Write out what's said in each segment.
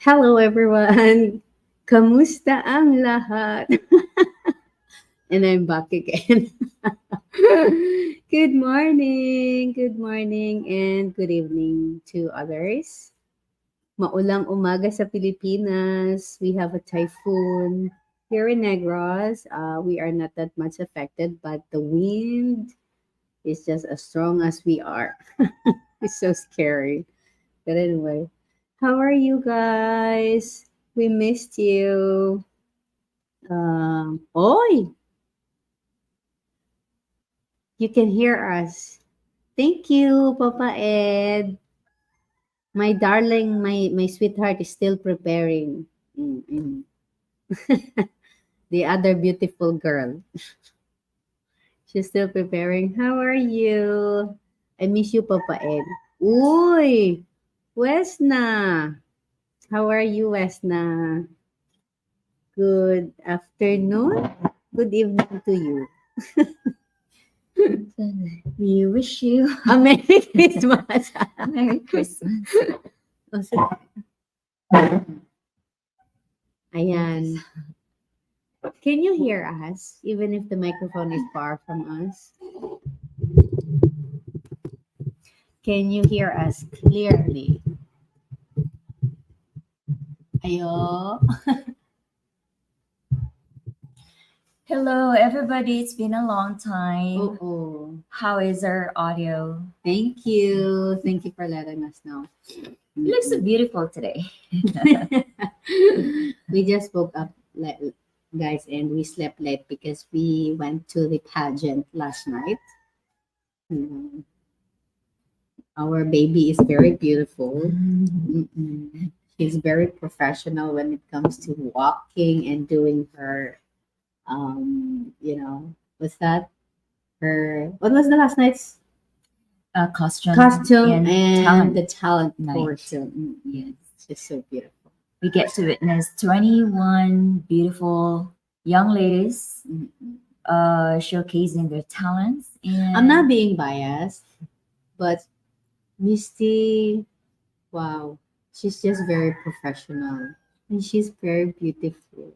Hello everyone! Kamusta ang lahat? And I'm back again. Good morning, and good evening to others. Maulang umaga sa Pilipinas. We have a typhoon here in Negros. We are not that much affected, but the wind is just as strong as we are. It's so scary. But anyway, how are you guys? We missed you. Oi, you can hear us. Thank you, Papa Ed. My darling, my sweetheart is still preparing. Mm-mm. The other beautiful girl. She's still preparing. How are you? I miss you, Papa Ed. Uy, Wesna. How are you, Wesna? Good afternoon. Good evening to you. We wish you A Merry Christmas. a Merry Christmas. O, ayan. Can you hear us even if the microphone is far from us? Can you hear us clearly? Ayo. Hello, everybody. It's been a long time. Oo. How is our audio? Thank you. Thank you for letting us know. You look so beautiful today. We just woke up, guys, and we slept late because we went to the pageant last night. Mm. Our baby is very beautiful. Mm-mm. She's very professional when it comes to walking and doing her, what's that? What was the last night's costume and talent the talent night. portion? Yes. She's so beautiful. We get to witness 21 beautiful young ladies Mm-mm. showcasing their talents. And I'm not being biased, but Misty, wow, she's just very professional and she's very beautiful.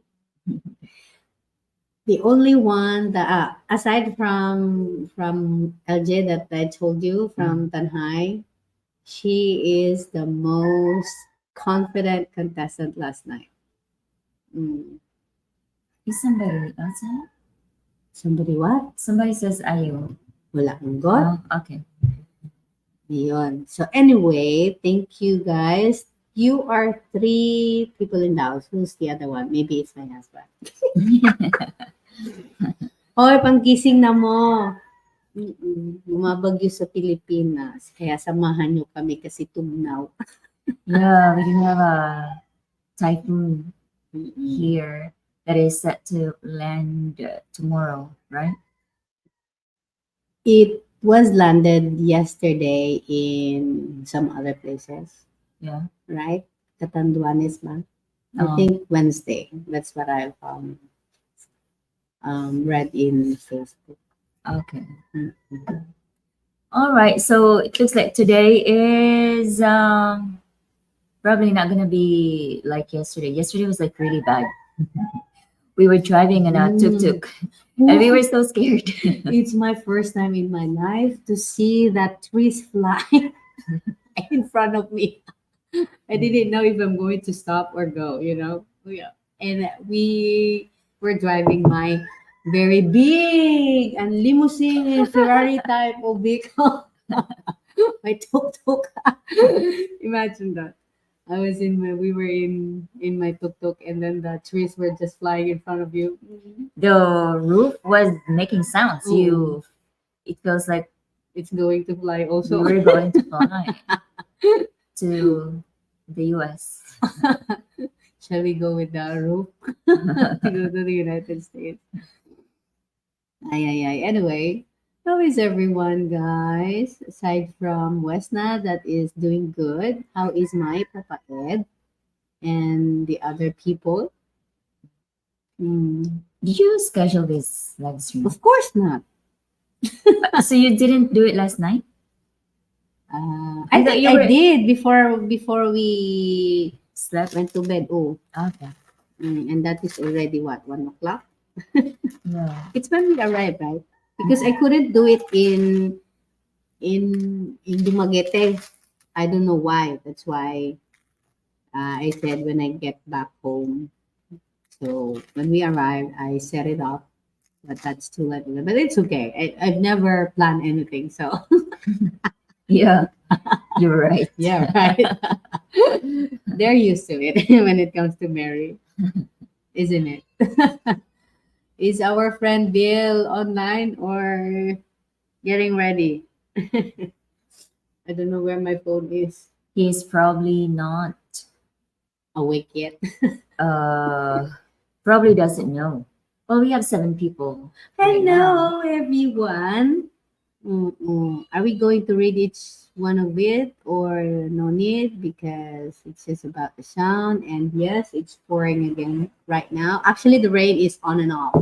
The only one that aside from LJ that I told you from Tanhai, she is the most confident contestant last night. Mm. is somebody outside? Somebody what? Somebody says ayo. Wala kang got? Oh, okay. Yun. So anyway, thank you guys. You are three people in the house. Who's the other one? Maybe it's my husband. Hoy, pangkising na mo. Bumabagyo sa Pilipinas. Kaya samahan nyo kami kasi tugnaw. Yeah, we do have a typhoon Mm-mm. here that is set to land tomorrow, right? It was landed yesterday in some other places, Yeah. right? Catanduanes ba? I Um, think Wednesday. That's what I've read in Facebook. Okay. Mm-mm. All right. So it looks like today is probably not gonna be like yesterday. Yesterday was like really bad. We were driving in a tuk-tuk and we were so scared. It's my first time in my life to see that trees fly in front of me. I didn't know if I'm going to stop or go, Yeah. And we were driving my very big and limousine Ferrari type of vehicle. My tuk-tuk. Imagine that. We were in my tuk-tuk and then the trees were just flying in front of you. The roof was making sounds. It feels like It's going to fly we also. were going to fly to the US. Shall we go with the roof to go to the United States? Ay. Anyway, how is everyone, guys? Aside from Wesna, that is doing good. How is my Papa Ed and the other people? Mm, Did you schedule this live stream? of course not. So you didn't do it last night? I I thought think you I were- did before we slept. went to bed. Oh, Okay. and that is already what, 1 o'clock? Yeah. It's when we arrived, right? Because I couldn't do it in Dumaguete. I don't know why. That's why I said when I get back home. So when we arrived, I set it up, but that's too late. But it's okay. I've never planned anything, so Yeah. You're right. yeah, right. They're used to it when it comes to Mary, isn't it? Is our friend Bill online or getting ready? I don't know where my phone is. He's probably not. Awake yet? Uh, Probably doesn't know. Well, we have 7 people right now. Hello, everyone. Are we going to read each one of it or no need because it's just about the sound? And yes, it's pouring again right now. Actually, the rain is on and off.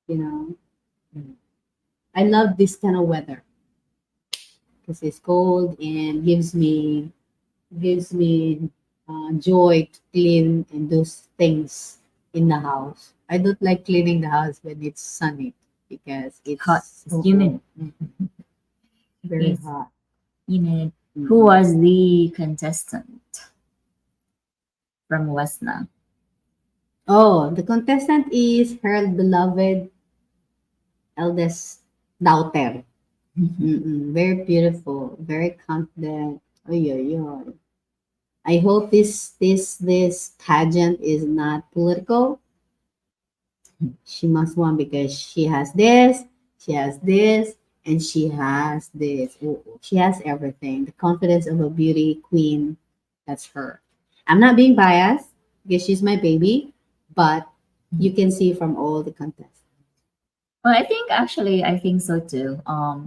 You know, I love this kind of weather because it's cold and gives me joy to clean and those things in the house. I don't like cleaning the house when it's sunny because Hot. it's It's humid. very It's hot. humid. Who Mhm. was the contestant from Westna? Oh, the contestant is her beloved eldest daughter. Very beautiful, very confident. Oy, oy, oy. I hope this pageant is not political. She must win because she has this, and she has this. Oh, she has everything. The confidence of a beauty queen. That's her. I'm not being biased because she's my baby, but you can see from all the contests. Well, I think so too. Oh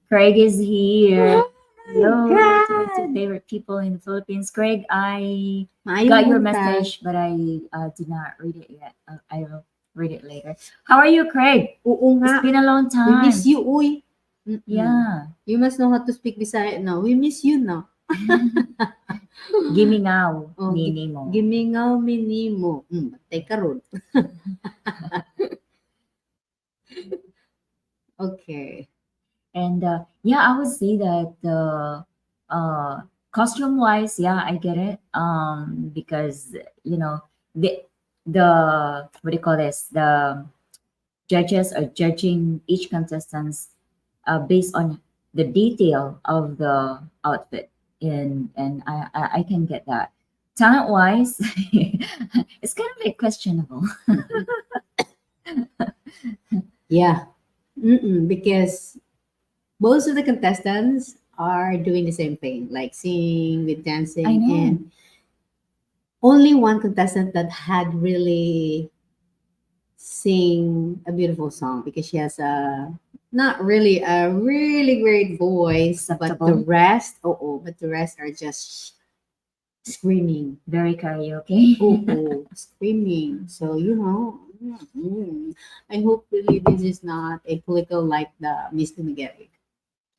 Craig is here. my Hello to my two God! favorite people in the Philippines. Craig, I Maayong got your buntag. message, but I did not read it yet. I will read it later. How are you, Craig? Oo nga. It's been a long We miss time. you, uy. Yeah. You must know how to speak Bisaya now. We miss you now. Gimme now, Oh, nini mo. gimingaw minimo. Batay karon. Okay. And yeah, I would say that costume wise, yeah, I get it. Because you know the what do you call this? The judges are judging each contestants based on the detail of the outfit, and I can get that. Talent wise, it's kind of like questionable. Yeah. Because most of the contestants are doing the same thing, like singing with I dancing, know. and only one contestant that had really sing a beautiful song because she has a not really a really great voice, but the Acceptable. rest, but the rest are just screaming. Very karaoke. Screaming. So I hope really this is not a political like the Miss Dumaguete.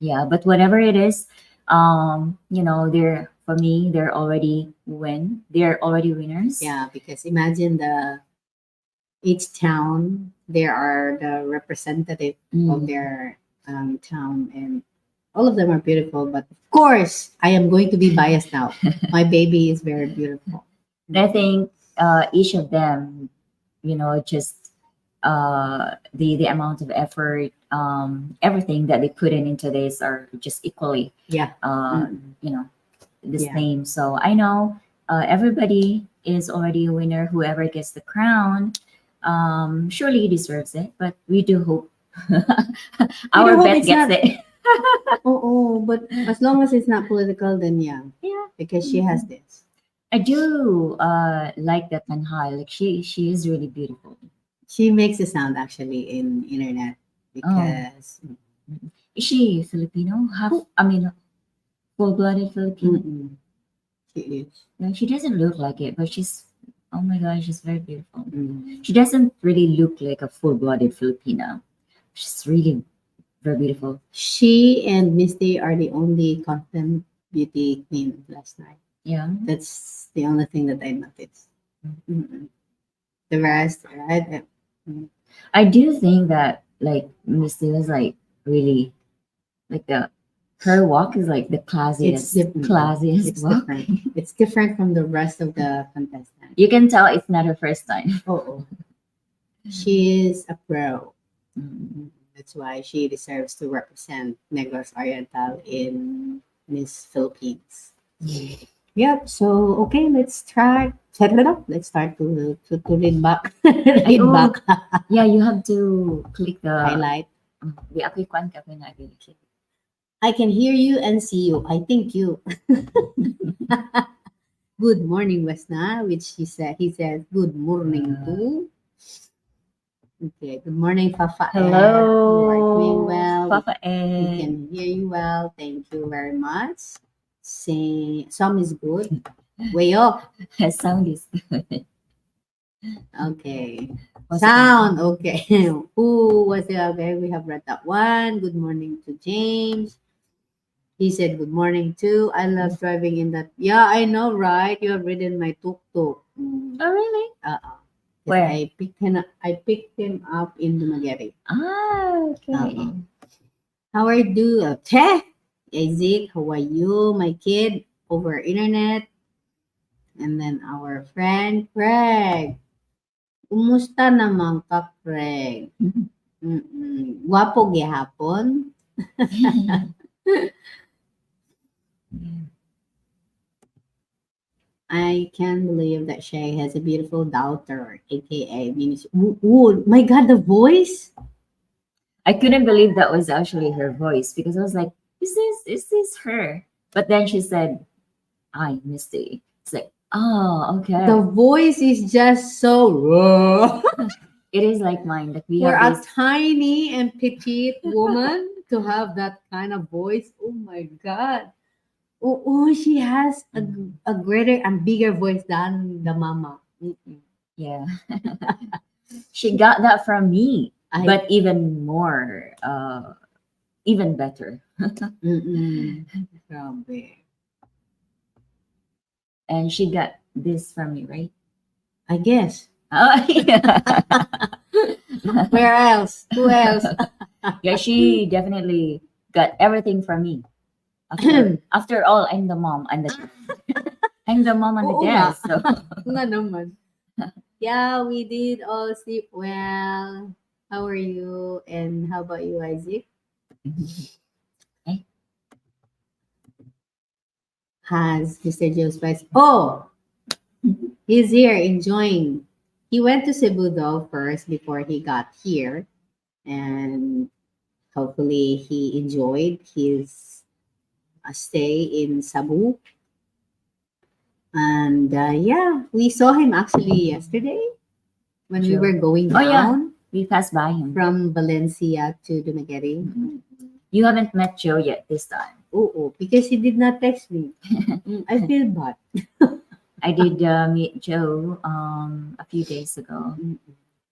Yeah, but whatever it is, they're for me, they're already win. They're already winners. Yeah, because imagine the each town there are the representative of Mm. their town, and all of them are beautiful. But of course, I am going to be biased now. My baby is very beautiful. And I think each of them, just the amount of effort, everything that they put in into this are just equally, Yeah. uh, Mm. you know, the Yeah. same. So I know everybody is already a winner. Whoever gets the crown, surely he deserves it. But we do hope We do our hope bet it's gets not. it. But as long as it's not political, then yeah, Yeah. because she has this. I do like that Tanhai. Like she is really beautiful. She makes a sound actually in internet Oh, because is she Filipino? I mean, full-blooded Filipino. mm-mm, she is. No, she doesn't look like it, but she's. Oh my gosh, she's very beautiful. Mm. She doesn't really look like a full-blooded Filipina. She's really very beautiful. She and Misty are the only content beauty queen last night. Yeah. That's the only thing that I noticed. Mm-mm. The rest, right? Mm. I do think that like Miss Lee was like really like the her walk is like the It's classiest different. classiest It's walk. different. It's different from the rest of the contestants. You can tell it's not her first time. Oh, she is a pro. Mm. That's why she deserves to represent Negros Oriental in Miss Philippines. Yep. So okay, let's try. Set it up. Let's start to read back. Ay, read oh, back. yeah, you have to click the Highlight. di ako kwan ka na click. I can hear you and see you. I think you. Good morning, Wesna, which he said. He said, "Good morning too." Okay. Good morning, Papa Ed. You are doing Hello, well. Papa We Ed. can hear you well. Thank you very much. Say some is good. Way up. Sound is Okay. was Sound. Okay. Who was it? Okay. We have read that one. Good morning to James. He said good morning too. I love driving in that. Yeah, I know, right? You have ridden my tuk tuk. Oh really? Uh-uh. 'Cause Where? I picked him up in Dumaguete. Ah, okay. Uh-uh. How are you? Okay. Isaac, how are you, my kid? Over internet. And then our friend Craig. Kumusta naman ka, Craig? Mm-mm. Gwapo gihapon. I can't believe that Shay has a beautiful daughter, aka Minis. Ooh, my God, the voice! I couldn't believe that was actually her voice because I was like, is this her? But then she said, I Misty. It's like, oh, The okay. voice is just so raw. It is like mine that we For have a this. tiny and petite woman to have that kind of voice. Oh my God. Oh, she has a greater and bigger voice than the mama. Mm-mm. Yeah. She got that from me, I but even more, even better. mm-mm. Grabe. And she got this from me, right? I guess. Oh, yeah. Where else? Who else? Yeah, she definitely got everything from me. After all, I'm the mom. I'm the mom and the Oo nga. dad. So Nga naman. Yeah, we did all sleep well. How are you? And how about you, Isaac? eh, Has Mr. Joe Spice? Oh, he's here enjoying. He went to Cebu though first before he got here, and hopefully he enjoyed his stay in Cebu. And yeah, we saw him actually yesterday when we Joe. were going Oh yeah, down we passed by him. from Valencia to Dumaguete. You haven't met Joe yet this time. Oh, because he did not text me. I feel bad. I did meet Joe a few days ago.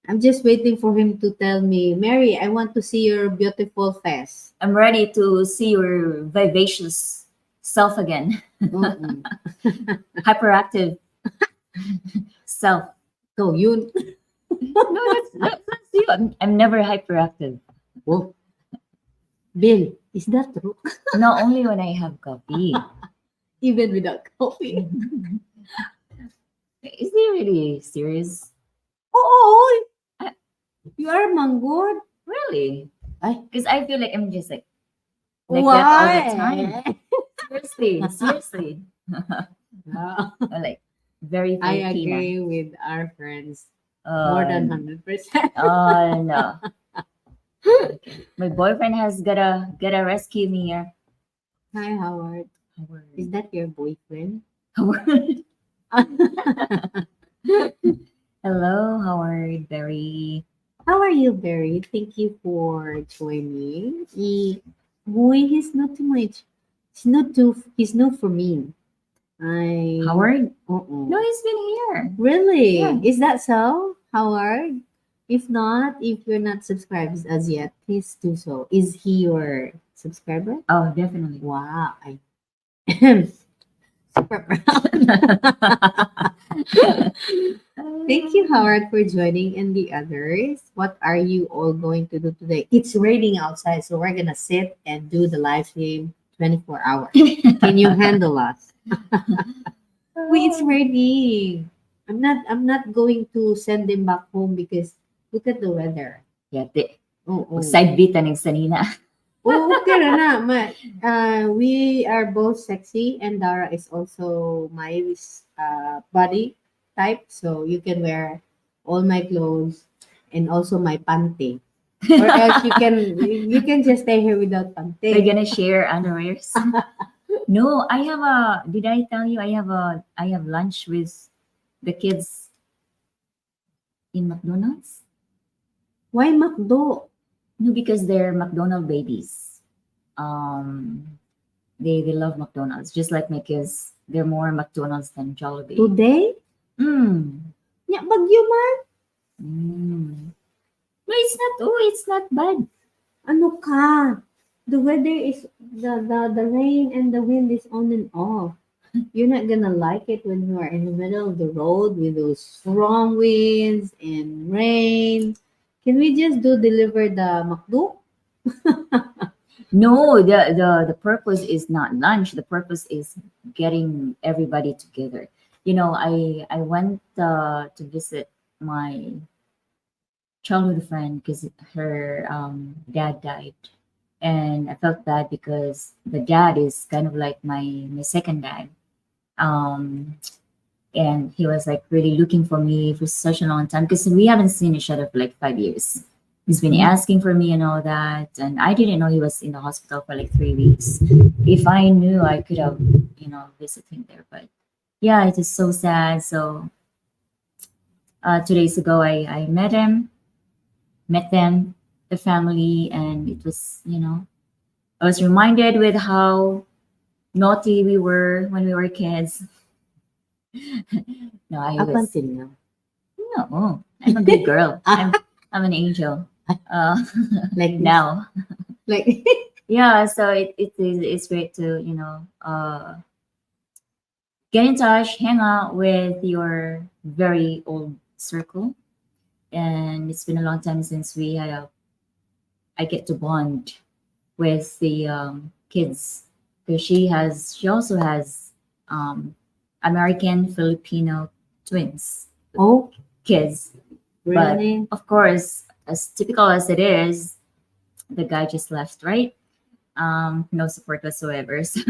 I'm just waiting for him to tell me, Mary, I want to see your beautiful face. I'm ready to see your vivacious self again. Mm-mm. Hyperactive self. So yun. No, that's you. I'm never hyperactive. Oh, Bill, is that true? No, only when I have coffee. Even without coffee. Is he really serious? Oh, I- you are manggod. Really? Ay, Because I feel like I'm just like that all the time. why? Seriously. Yeah. I'm like very I Filipina. agree with our friends more than Uh, 100%. oh no. My boyfriend has gotta rescue me here. Hi, Howard. Is that your boyfriend? Hello, Howard. Very. How are you, Barry? Thank you for joining. Boy, he's not too much. He's not for me. Howard? Uh-uh. No, he's been here. Really? Yeah. Is that so, Howard? If not, if you're not subscribed as yet, please do so. Is he your subscriber? Oh, definitely. Wow. Super proud. Thank you, Howard, for joining and the others. What are you all going to do today? It's raining outside, so we're gonna sit and do the live stream 24 hours. Can you handle us? Wait, it's raining. I'm not going to send them back home because look at the weather. Yeah, the Oh, oh. side bit ng sanina. Oh, okay na na. We are both sexy and Dara is also my body type. So you can wear all my clothes and also my panty. Or else you can just stay here without We're panty. gonna share underwears. No, I have a. Did I tell you I have lunch with the kids in McDonald's? Why McDo? No, because they're McDonald babies. They love McDonald's just like my kids. They're more McDonald's than Jollibee. Today? Mm. Yeah, bagyo man. Mm. No, it's not. Oh, it's not bad. Ano ka? The weather is the rain and the wind is on and off. You're not gonna like it when you are in the middle of the road with those strong winds and rain. Can we just do deliver the McDo? No, the purpose is not lunch. The purpose is getting everybody together. You know, I went to visit my childhood friend because her dad died, and I felt bad because the dad is kind of like my second dad. Um, and he was like really looking for me for such a long time because we haven't seen each other for like 5 years. He's been Mhm. asking for me and all that, and I didn't know he was in the hospital for like 3 weeks. If I knew, I could have, visit him there. But yeah, it is so sad. So 2 days ago, I met them, the family, and it was, I was reminded with how naughty we were when we were kids. No, I Up was until now. no, I'm a good girl. I'm an angel. Like this. Now, Like yeah. So it's great to get in touch, hang out with your very old circle, and it's been a long time since I get to bond with the kids because she also has um, American Filipino twins oh, kids. But really? of course, as typical as it is, the guy just left, right? No support whatsoever. So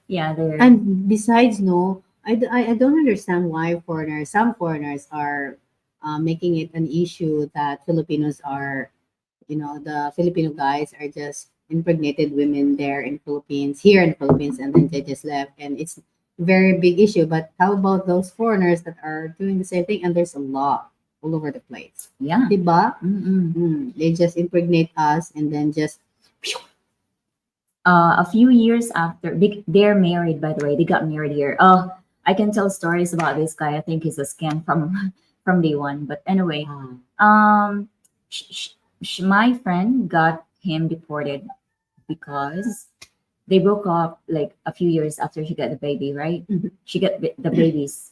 yeah, they're And besides, no, I don't understand why some foreigners are making it an issue that Filipinos are, the Filipino guys are just impregnated women there in Philippines, here in Philippines, and then they just left. And it's very big issue. But how about those foreigners that are doing the same thing? And there's a lot all over the place. yeah. Diba? Mm-mm. They just impregnate us and then just, A few years after they're married, by the way, they got married here. I can tell stories about this guy. I think he's a scam from from day one. But anyway, ah, my friend got him deported because they broke up like a few years after she got the baby, right? mhm. She got the babies.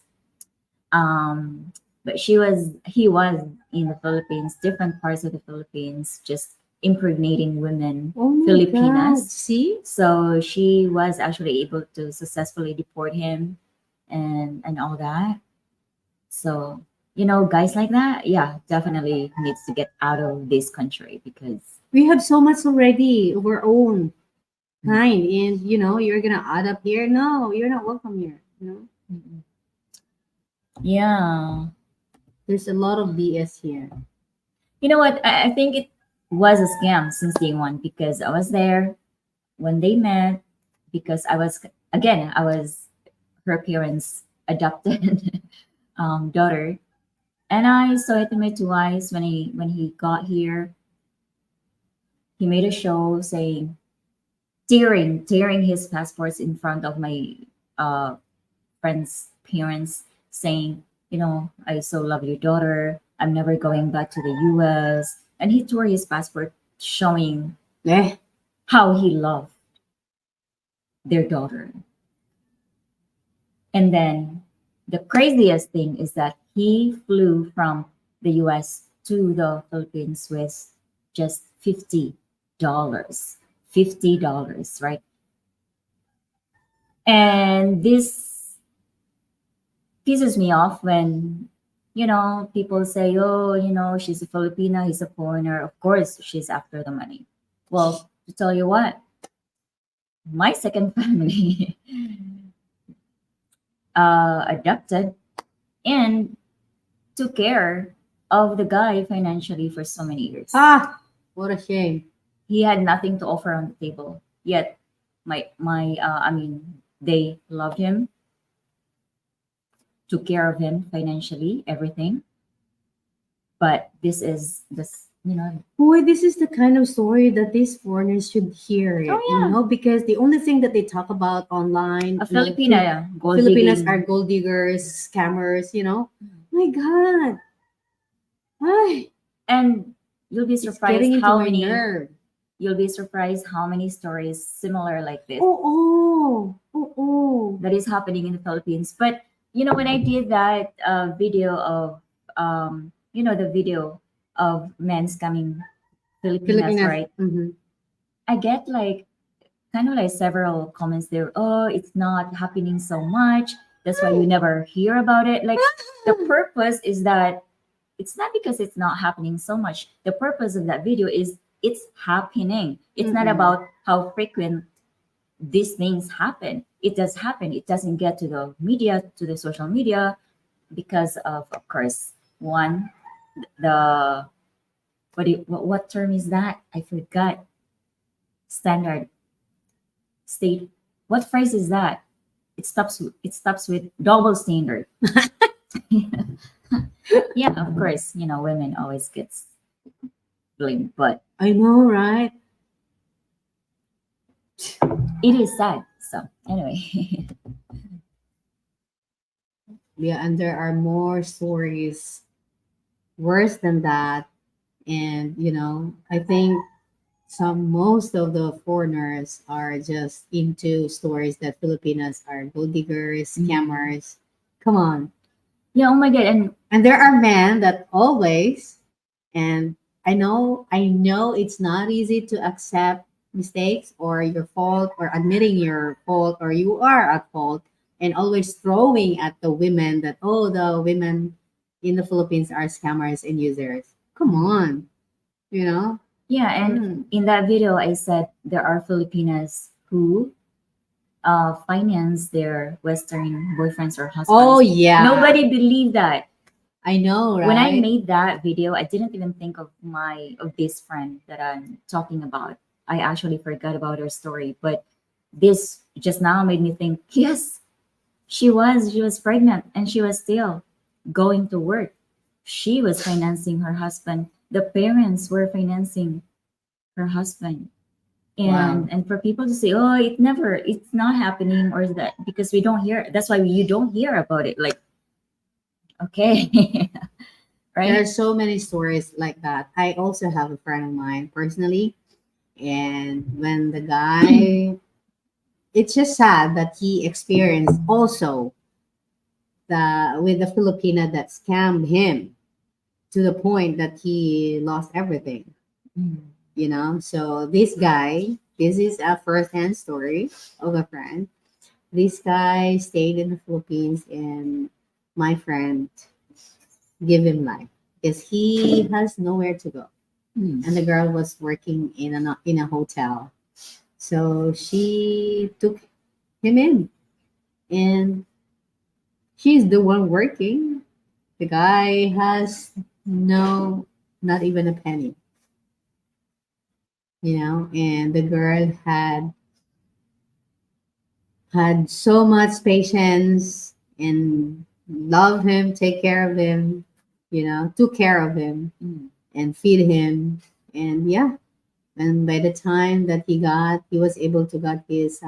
But he was in the Philippines, different parts of the Philippines, just impregnating women, Oh my God. Filipinas. See? So she was actually able to successfully deport him and all that. So, guys like that, yeah, definitely needs to get out of this country because We have so much already of our own kind. And, you're going to add up here. No, you're not welcome here. yeah. There's a lot of BS here. You know what? I think it was a scam since day one because I was there when they met because I was her parents' adopted daughter, and I saw it in my two eyes when he got here. He made a show saying tearing his passports in front of my uh, friend's parents, saying, I so love your daughter. I'm never going back to the U.S. And he tore his passport, showing Eh, how he loved their daughter. And then the craziest thing is that he flew from the US to the Philippines with just $50. $50, right? And this pisses me off when, people say, oh, she's a Filipina, he's a foreigner. Of course, she's after the money. Well, to tell you what, my second family adopted and took care of the guy financially for so many years. Ah, what a shame. He had nothing to offer on the table. Yet, they loved him, took care of him financially, everything. But Boy, this is the kind of story that these foreigners should hear it, Oh, yeah. because the only thing that they talk about online, a Filipina gold Filipinas digging. are gold diggers, scammers. My God. Ay, And you'll be it's surprised getting into how my many nerve. you'll be surprised how many stories similar like this Oh. that is happening in the Philippines. But when I did that video of the video of men scamming Filipinas, Filipinas. right? Mhm. I get like kind of like several comments there. Oh, it's not happening so much. That's why you never hear about it. Like the purpose is that it's not because it's not happening so much. The purpose of that video is it's happening. It's not Mm-mm. about how frequent these things happen. It does happen. It doesn't get to the media, to the social media, because of course, one, the what term is that? I forgot. Standard state. What phrase is that? It stops with double standard. Yeah, of course, women always gets blamed, but I know, right? it is sad. So anyway, Yeah, and there are more stories worse than that. And I think most of the foreigners are just into stories that Filipinas are gold diggers, scammers. Come on. yeah. Oh my god, And there are men that always, and I know it's not easy to accept mistakes or your fault or admitting your fault or you are at fault, and always throwing at the women that, oh, the women in the Philippines are scammers and users. Come on, you know? yeah, and Mm. in that video, I said there are Filipinas who finance their Western boyfriends or Oh husbands. yeah. Nobody believed that. I know, When I right? made that video, I didn't even think of this friend that I'm talking about. I actually forgot about her story, but this just now made me think, yes, she was pregnant and she was still going to work. She was financing her husband. The parents were financing her husband. Wow. And for people to say, oh, it's not happening, or is that because we don't hear, that's why you don't hear about it. Like, okay. There are Right? so many stories like that. I also have a friend of mine personally, and when the guy, it's just sad that he experienced also the with the Filipina that scammed him to the point that he lost everything. Mm. So this guy, this is a first-hand story of a friend. This guy stayed in the Philippines, and my friend give him life because he has nowhere to go. Mm. And the girl was working in a hotel, so she took him in, and she's the one working. The guy has no, not even a penny, and the girl had so much patience and love him, take care of him, took care of him Mm. and feed him. And yeah, and by the time that he was able to get his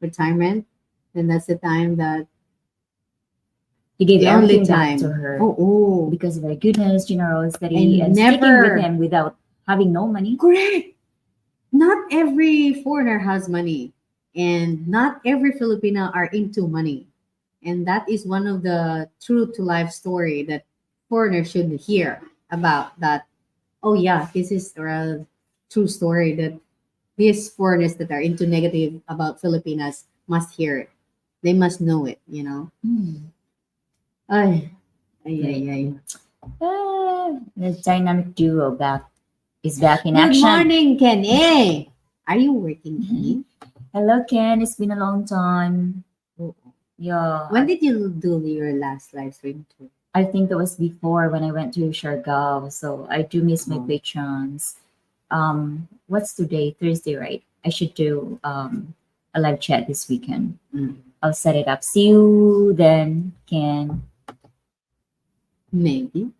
retirement, then that's the time that He gave the only everything back to time. her Oh, because of her goodness, generosity, and and sticking with never. him without having no money. Correct. Not every foreigner has money, and not every Filipino are into money. And that is one of the true to life story that foreigners should hear about that. Oh yeah, this is a true story that these foreigners that are into negative about Filipinas must hear it. They must know it, you know. Hmm. Ay, ay, ay, Great. ay. The dynamic duo is back in Good action. morning, Kenny. Are you working, Kenny? Hello, Ken. It's been a long time. Oh, Yeah, when did you do your last live stream too? I think that was before when I went to Siargao. So I do miss my Oh, patrons. What's today? Thursday, right? I should do a live chat this weekend. mm, I'll set it up. See you then, Ken. maybe.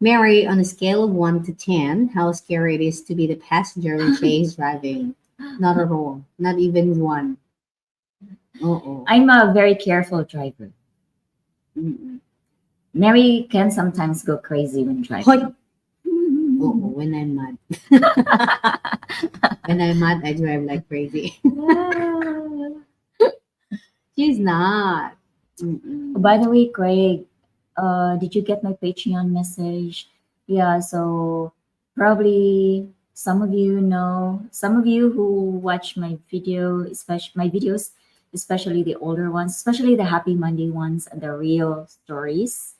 Mary, on a scale of 1 to 10, how scary it is to be the passenger when Shay is driving? Not at all. Not even one. Oh. I'm a very careful driver. Mm-mm. Mary can sometimes go crazy when Hoy! driving. Oo, when I'm mad. When I'm mad, I drive like crazy. She's not. Mm-mm. By the way, Craig, did you get my Patreon message? Yeah, so probably some of you who watch my videos, especially the older ones, especially the Happy Monday ones and the real stories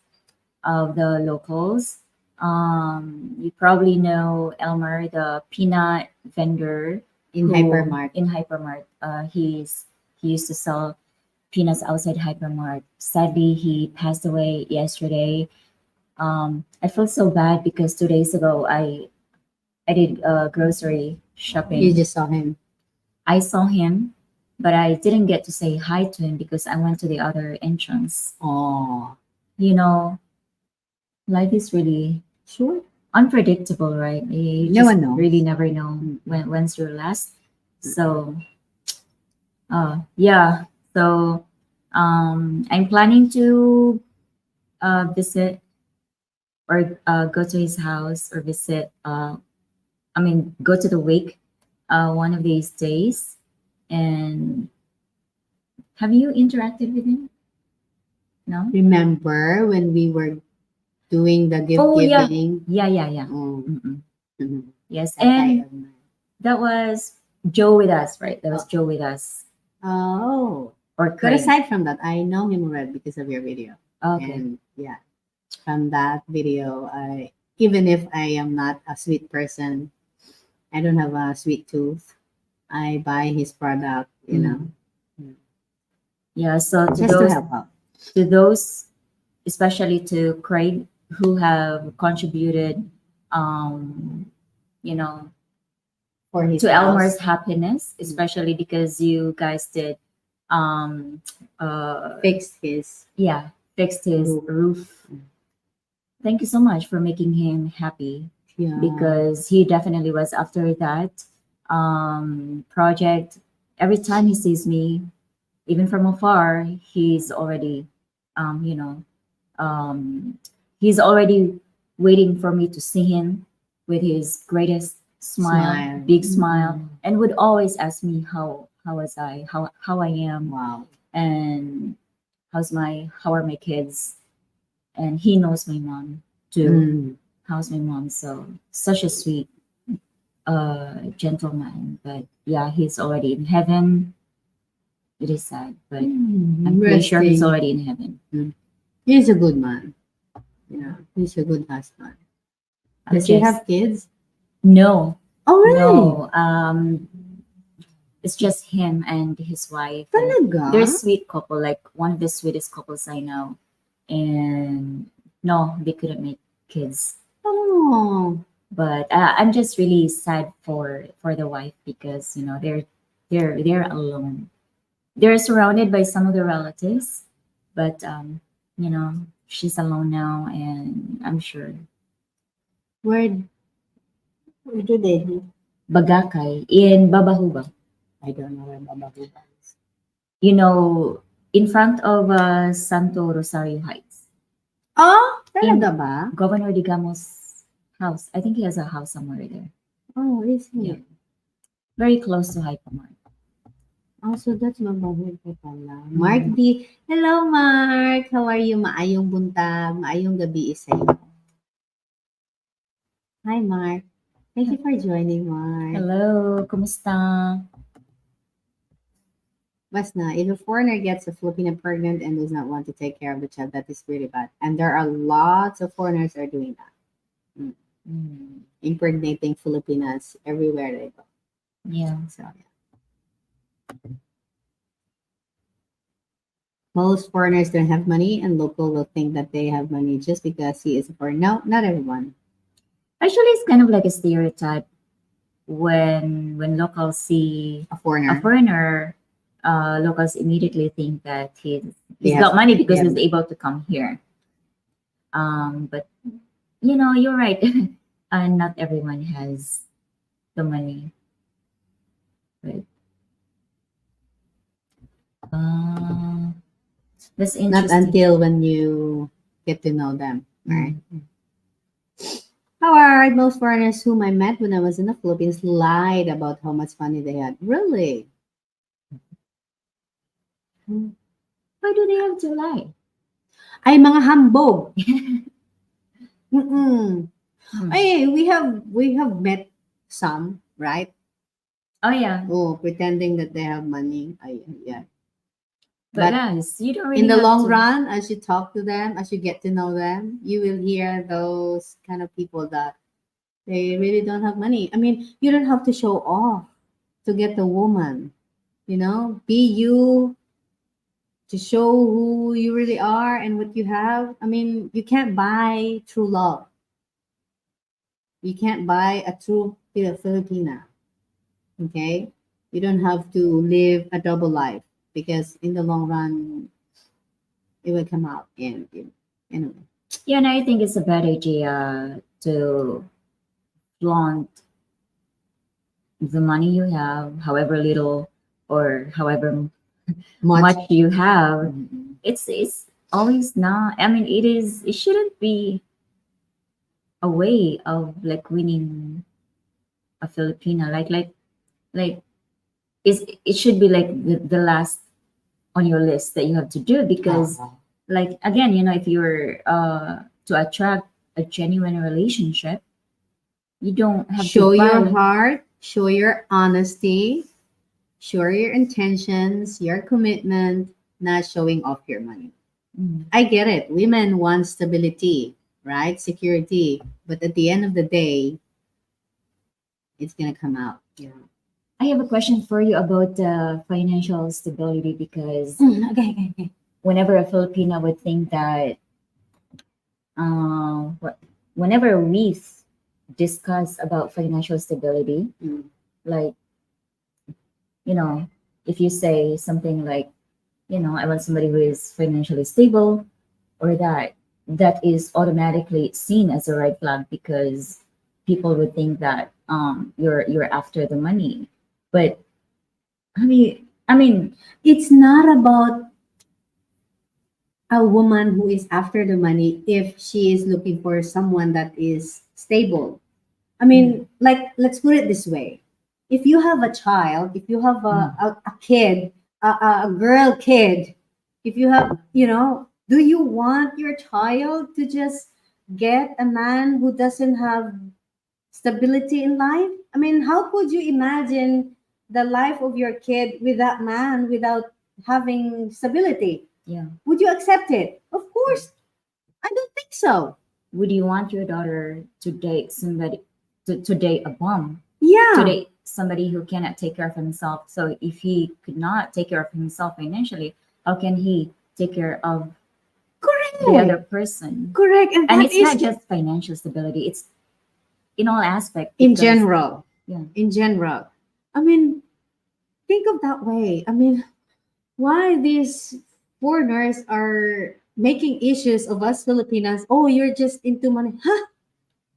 of the locals. You probably know Elmer, the peanut vendor In who Hypermart. in Hypermart. He used to sell peanuts outside Hypermart. Sadly, he passed away yesterday. I feel so bad because 2 days ago I did grocery You shopping. just saw him. I saw him, but I didn't get to say hi to him because I went to the other entrance. Oh. You know, life is really Sure. unpredictable, right? You No just one knows. really never know when's your last. So, yeah. So, I'm planning to visit or go to his house or visit. I mean, go to the wake one of these days. And have you interacted with him? No. Remember when we were doing the gift Oh yeah, giving? yeah. Oh. Mm-mm. Mhm. Yes, That I and am. that was Joe with us, right? That was Oh. Joe with us Oh. or But Craig. aside from that, I know him already because of your video. Okay. And yeah, from that video, I even if I am not a sweet person, I don't have a sweet tooth. I buy his product, you know, Yeah. So just to help out to those, especially to Craig, who have contributed, um, you know, for his to house. Elmer's happiness, especially because you guys did, um, Fixed his yeah, fixed his roof. roof. Thank you so much for making him happy Yeah. because he definitely was after that project. Every time he sees me, even from afar, he's already, um, you know, um, he's already waiting for me to see him with his greatest smile, Smile. big smile, and would always ask me how was I, how I am, Wow. and how are my kids, and he knows my mom too. Mm. How's my mom? So such a sweet gentleman, but yeah, he's already in heaven. It is sad, but I'm pretty sure he's Resting. already in heaven. He's a good man. You know, he's a good husband. I'm Does he just have kids? no, Oh, really? no. It's just him and his wife. And Talaga? they're a sweet couple, like one of the sweetest couples I know. And no, they couldn't make kids. Oh. But I'm just really sad for the wife because they're alone. They're surrounded by some of the relatives, but she's alone now, and I'm sure Where, where do they live? Bagakay in Babahuba. I don't know where Baba Buba is. You know, in front of Santo Rosario Heights. Oh, In talaga ba? Governor Digamo's house. I think he has a house somewhere there. Oh, is he? Yeah. Very close to Hypermart. Also, that's mabahid ko pala. Mark D. Hello, Mark. How are you? Maayong buntag. Maayong gabi sa'yo. Hi, Mark. Thank you for joining, Mark. Hello, kumusta? Basna, if a foreigner gets a Filipino pregnant and does not want to take care of the child, that is really bad. And there are lots of foreigners are doing that. Mm. Mm, Impregnating Filipinas everywhere they go. yeah. So, yeah. Most foreigners don't have money, and local will think that they have money just because he is a foreigner. No, not everyone. Actually, it's kind of like a stereotype when locals see A a foreigner. foreigner, locals immediately think that They he's have, got money because they he's have able to come here. But you're right. Not everyone has the money. But uh, that's not interesting. until when you get to know them, right? Mm. However, most foreigners whom I met when I was in the Philippines lied about how much money they had. Really? Why do they have to lie? Ay, mga hambog. Mm-mm. Hmm. Ay, we have met some, right? Oh yeah, Oh, pretending that they have money. Ay, yeah. but But guys, you don't in really the have long to. run, as you talk to them, as you get to know them, you will hear those kind of people that they really don't have money. I mean, you don't have to show off to get the woman. Be you to show who you really are and what you have. I mean, you can't buy true love. You can't buy a true Filipina. Okay? You don't have to live a double life because in the long run, it will come out. And anyway. Yeah, and I think it's a bad idea to flaunt the money you have, however little or however Much. much you have. Mhm. It's always not. I mean, it is. It shouldn't be a way of like winning a Filipina. Like is it should be like the last on your list that you have to do because Uh, like again, if you're to attract a genuine relationship, you don't have to show your buy. heart, show your honesty, show your intentions, your commitment, not showing off your money. Mm. I get it. Women want stability, right? Security. But at the end of the day, it's gonna come out. I have a question for you about financial stability because Okay. whenever a Filipino would think that whenever we discuss about financial stability, Mm. like you know, if you say something like, I want somebody who is financially stable, or that is automatically seen as a red flag because people would think that you're after the money. But I mean, It's not about a woman who is after the money if she is looking for someone that is stable. I mm, mean, like, let's put it this way. If you have a child, if you have mm, a kid, a girl kid, if you have, do you want your child to just get a man who doesn't have stability in life? I mean, how could you imagine the life of your kid with that man without having stability? yeah. Would you accept it? Of course, I don't think so. Would you want your daughter to date somebody to date a bum? To Yeah, date somebody who cannot take care of himself. So if he could not take care of himself financially, how can he take care of the other correct. person? Correct. And And that it's not is just financial stability; it's in all aspect in because general. yeah, In general. I mean, think of that way. I mean, why these foreigners are making issues of us Filipinas? Oh, you're just into money. Huh?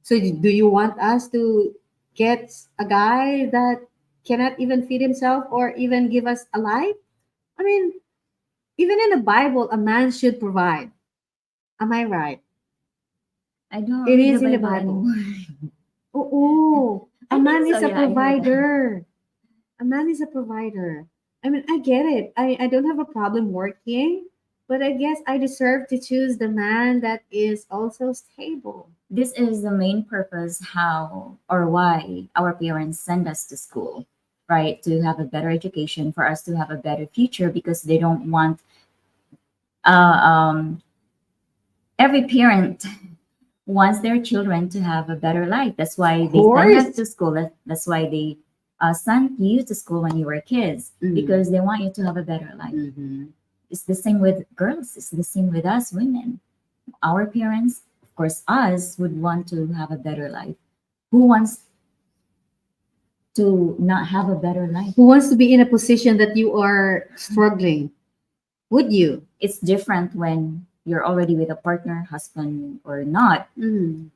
So do you want us to get a guy that cannot even feed himself or even give us a life? I mean, even in the Bible, a man should provide. Am I right? I don't It read the is in the Bible Bible. anymore. Oh, a I man think so. is a Yeah, I heard that. provider. A man is a provider. I mean, I get it. I don't have a problem working, but I guess I deserve to choose the man that is also stable. This is the main purpose how or why our parents send us to school, right? To have a better education, for us to have a better future, because they don't want uh, um, every parent wants their children to have a better life. That's why Of they send us course. to school. That's why they sent you to school when you were kids, Mm. because they want you to have a better life. Mm-hmm. It's the same with girls. It's the same with us women. Our parents, of course, us would want to have a better life. Who wants to not have a better life? Who wants to be in a position that you are struggling? Would you? It's different when you're already with a partner, husband or not. Mm.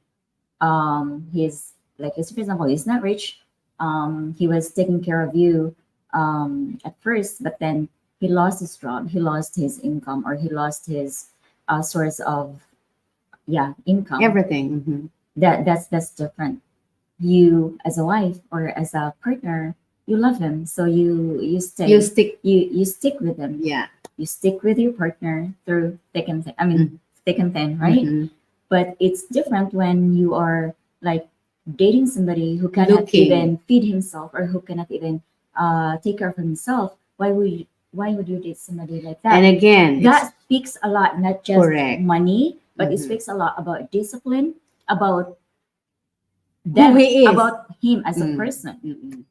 He's like, let's for example, he's not rich. He was taking care of you at first, but then he lost his job, he lost his income, or he lost his source of income. Everything. Mm-hmm. That's different. You as a wife or as a partner, you love him, so you stay, You stick. you stick with him, Yeah. you stick with your partner through thick and thin. I mean, Mm. thick and thin, right? Mhm. But it's different when you are like dating somebody who cannot Looking. even feed himself, or who cannot even take care of himself. Why would you date somebody like that? And again, That speaks a lot, not just correct. money, but it Mhm. speaks a lot about discipline, about Who them, he is. about him as a Mm. person. Mm-mm.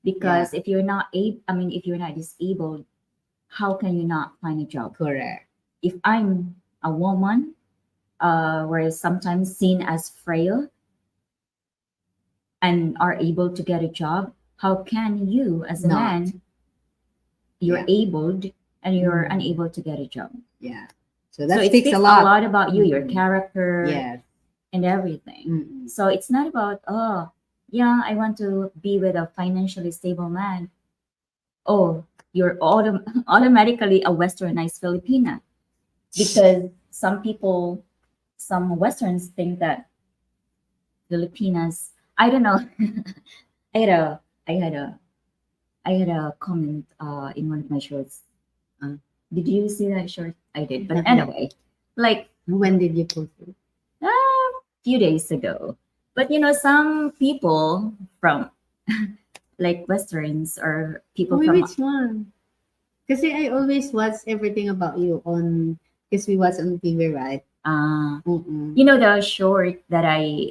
Because if you're not able, I mean, if you're not disabled, how can you not find a job? Correct. If I'm a woman, where is sometimes seen as frail and are able to get a job, how can you, as a Not. man, you're Yeah. abled and you're Mm. unable to get a job? Yeah. So So that it speaks speaks a a lot. lot about you, your Mhm. character, Yes. and everything. Mm-mm. So it's not about, oh, yeah, I want to be with a financially stable man. Oh, you're automatically a westernized Filipina, because some people, some Westerns think that Filipinas, I don't know. I had a, I had a, I had a comment in one of my shorts. Uh, did you see that short? I did, but Not yet. anyway, like When did you post it? a few days ago. But some people from like Westerns, or people Oh, from which one? Because I always watch everything about you on, because we watch on TV, right? uh, Mm-mm. the short that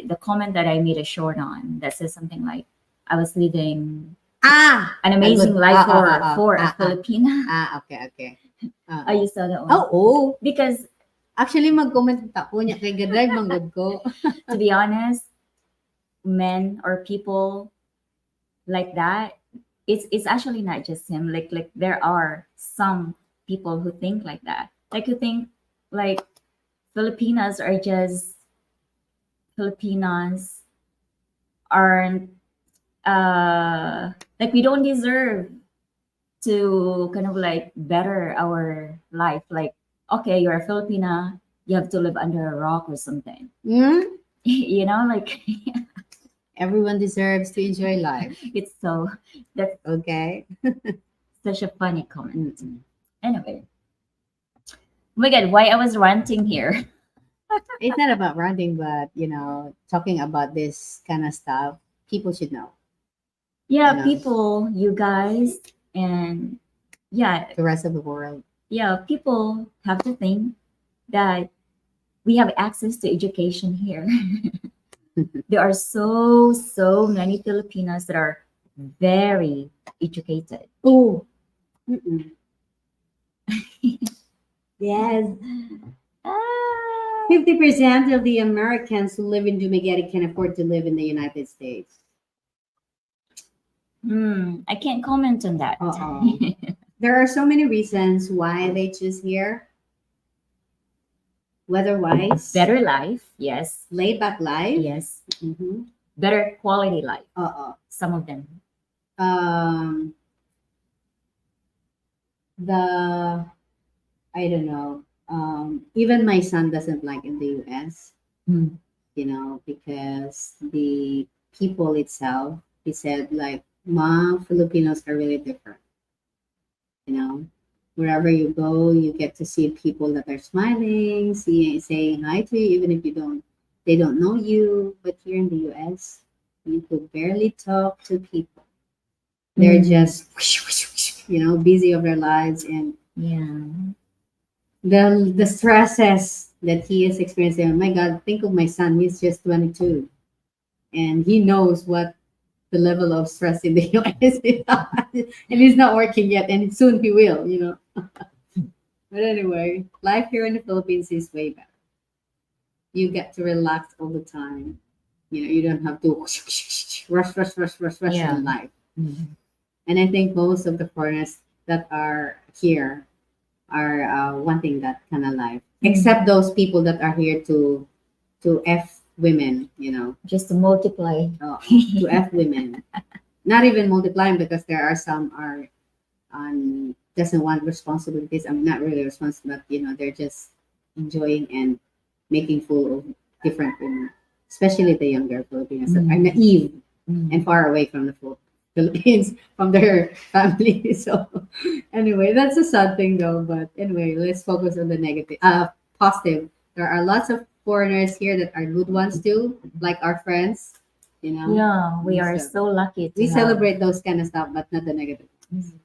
the comment that I made a short on, that says something like, I was living Ah! an A amazing good. life for a Filipina. Okay, okay. Oh, you saw that one? Oh, oh. Because Actually, mag-comment ako niya kay Gadrive manggod ko. to be honest, men or people like that, it's actually not just him. Like there are some people who think like that. Like, who think like Filipinas are just Filipinas aren't like, we don't deserve to kind of like better our life. Like, okay, you're a Filipina, you have to live under a rock or something. Hmm? Like Everyone deserves to enjoy life. it's so that's Okay? such a funny comment. Mm-mm. Anyway, oh my god, why I was ranting here. It's not about ranting, but talking about this kind of stuff, people should know. You Yeah, know, people, you guys, and yeah, the rest of the world. yeah, people have to think that we have access to education here. There are so many Filipinos that are very educated. Oh, mm-mm. Yes. Ah, 50% of the Americans who live in Dumaguete can afford to live in the United States. I can't comment on that. Uh-oh. There are so many reasons why they choose here. Weather-wise, Better life, yes, laid-back life. yes. Mm-hmm. Better quality life. Uh-oh. Some of them. Um, the I don't know. Even my son doesn't like in the U.S. Mm. Because the people itself, he said, like, Ma, Filipinos are really different. Wherever you go, you get to see people that are smiling, saying hi to you, even if they don't know you. But here in the U.S., you could barely talk to people. They're Mm, just, busy of their lives, and yeah. the stresses that he is experiencing. Oh my God, think of my son. He's just 22, and he knows what the level of stress in the US is. And he's not working yet, and soon he will. But anyway, life here in the Philippines is way better. You get to relax all the time. You don't have to rush Yeah. in life. Mm, And I think most of the foreigners that are here are wanting that kind of life, mm. except those people that are here to f women, Just to multiply. to f women. Not even multiplying, because there are some are on doesn't want responsibilities. I'm not really responsible, but they're just enjoying and making fool of different women, especially the younger Filipinos that are Mm, naive and mm. far away from the Philippines, from their family. So anyway, that's a sad thing though. But anyway, let's focus on the negative, positive. There are lots of foreigners here that are good ones too, like our friends. You know, Yeah, we are so so lucky to we have. celebrate those kind of stuff, but not the negative. Mm,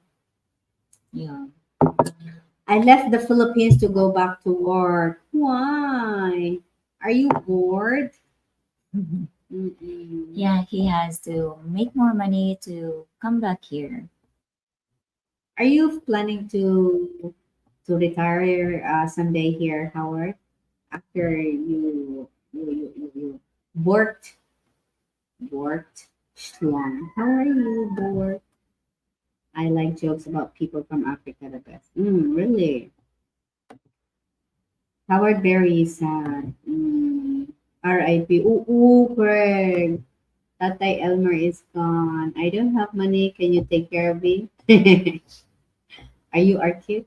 yeah. I left the Philippines to go back to work. Why? Are you bored? Mm-mm. Yeah, he has to make more money to come back here. Are you planning to retire someday here, Howard? After you worked long. How are you bored? I like jokes about people from Africa the best. Really? Howard very sad. R.I.P. Ooh, Craig. Tatay Elmer is gone. I don't have money. Can you take care of me? Are you our kid?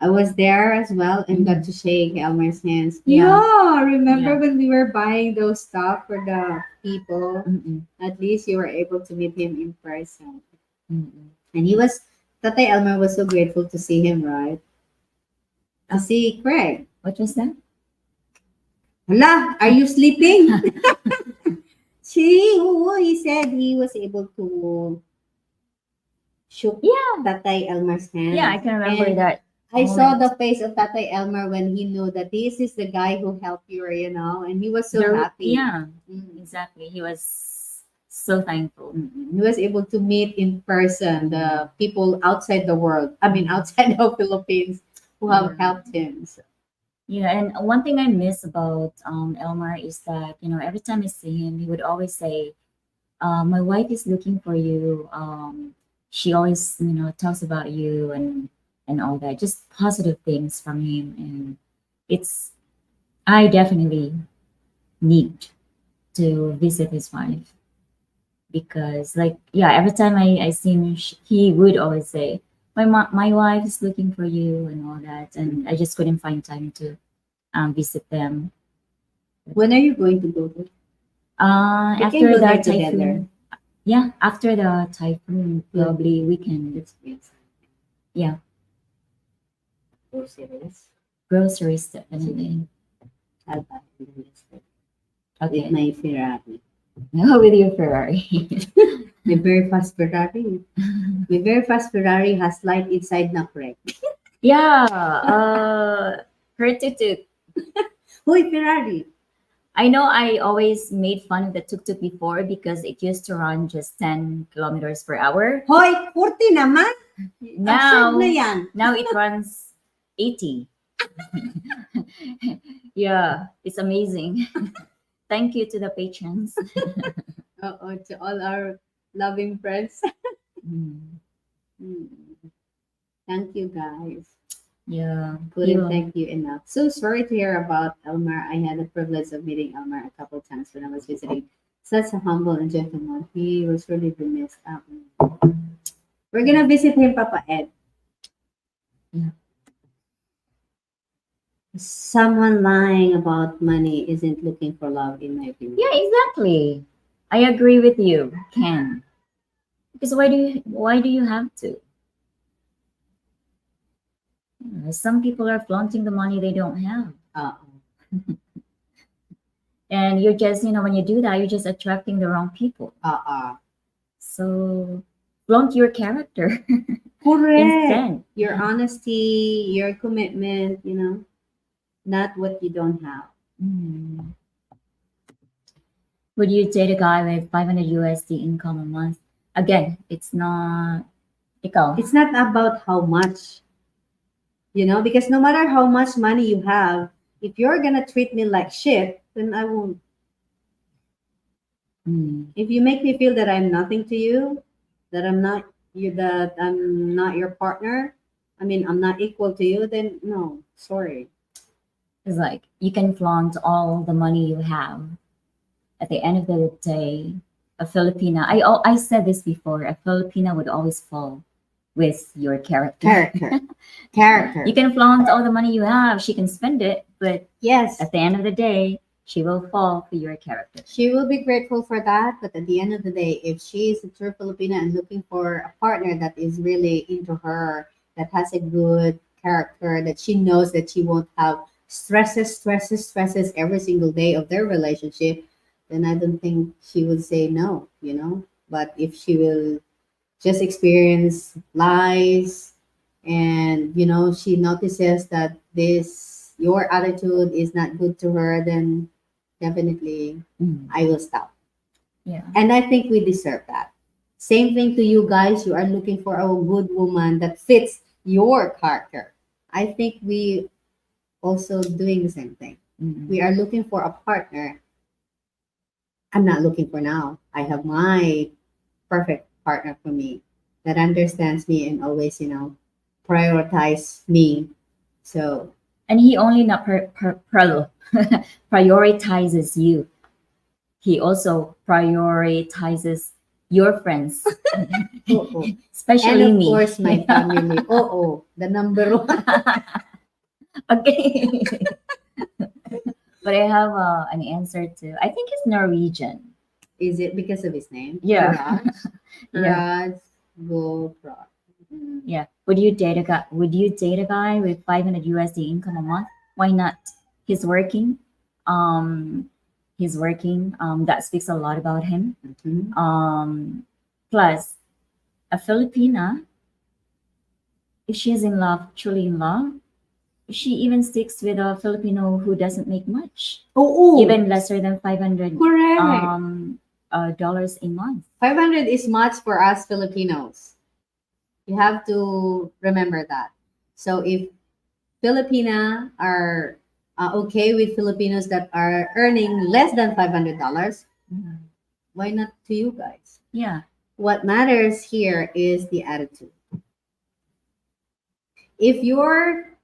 I was there as well and got Mhm. to shake Elmer's hands. Yeah, Yeah, remember yeah. when we were buying those stuff for the people? Mm-mm, At least you were able to meet him in person. mm-mm. And Tatay Elmer was so grateful to see him, right? To Oh, see Craig. what was that? Hala, are you sleeping? He said he was able to shook Yeah, Tatay Elmer's yeah, I hands. can remember And that I saw moment. the face of Tatay Elmer when he knew that this is the guy who helped you, and he was so happy. Yeah, Mm. exactly. He was so thankful. He was able to meet in person the people outside the world. I mean, outside the Philippines who have Yeah. helped him. So, Yeah, and one thing I miss about Elmar is that, every time I see him, he would always say, my wife is looking for you. She always, talks about you and all that, just positive things from him. And it's, I definitely need to visit his wife because, like, yeah, every time I see him, he would always say, my wife is looking for you and all that. And I just couldn't find time to visit them. when are you going to go there? We can After go the there together. typhoon, yeah, after the typhoon, Yeah, probably we can, that's great. yeah, Groceries. groceries definitely. I'll buy in the next week with Okay. my Ferrari. Now with your Ferrari. My very fast Ferrari. My very fast Ferrari has light inside na correct. Yeah, her tuk-tuk. Hoy, Ferrari! I know I always made fun of the tuk-tuk before because it used to run just 10 kilometers per hour. Hoy, 40 naman! Absurd na Now, yan. now it runs 80. Yeah, it's amazing. Thank you to the patrons. To all our loving friends. Mm, Hmm. Thank you, guys. yeah, Couldn't thank you enough. So sorry to hear about Elmar. I had the privilege of meeting Elmar a couple times when I was visiting. Such a humble and gentleman. He was really remiss. We're gonna visit him, Papa Ed. yeah, Someone lying about money isn't looking for love, in my opinion. yeah, exactly. I agree with you, Ken. Because why do you have to? Some people are flaunting the money they don't have. Uh, And you're just, when you do that, you're just attracting the wrong people. uh, uh. So flaunt your character Correct. instead. Your honesty, your commitment, not what you don't have. Mm. Would you date a guy with 500 USD income a month? Again, it's not ikaw. It's not about how much, because no matter how much money you have, if you're gonna treat me like shit, then I won't. Mm. If you make me feel that I'm nothing to you, that I'm not your partner, I mean I'm not equal to you, then no, sorry. It's like you can flaunt all the money you have. At the end of the day, a Filipina, I said this before, a Filipina would always fall with your character. Character. Character. You can flaunt all the money you have, she can spend it, but Yes. at the end of the day, she will fall for your character. She will be grateful for that, but at the end of the day, if she is a true Filipina and looking for a partner that is really into her, that has a good character, that she knows that she won't have stresses every single day of their relationship, then I don't think she would say no. But if she will just experience lies and she notices that this your attitude is not good to her, then definitely Mm. I will stop. Yeah. And I think we deserve that. Same thing to you guys. You are looking for a good woman that fits your character. I think we also doing the same thing. Mm. We are looking for a partner. I'm not looking for now. I have my perfect partner for me that understands me and always, prioritize me. So, And he only not prioritizes you. He also prioritizes your friends, oo. And especially of me. course, my family. Oo, the number one. Okay. But I have an answer to, I think it's Norwegian. Is it because of his name? Yeah. Raj. Yeah. Raj Gopra. Yeah. Would you date a guy with 500 USD income a month? Why not? He's working. Um, he's working. That speaks a lot about him. Mhm. Plus, a Filipina, if she's in love, truly in love, she even sticks with a Filipino who doesn't make much, Oo. even lesser than 500 Correct. dollars a month. 500 is much for us Filipinos. You have to remember that. So if Filipina are okay with Filipinos that are earning less than $500, Mhm. why not to you guys? Yeah. What matters here is the attitude. If your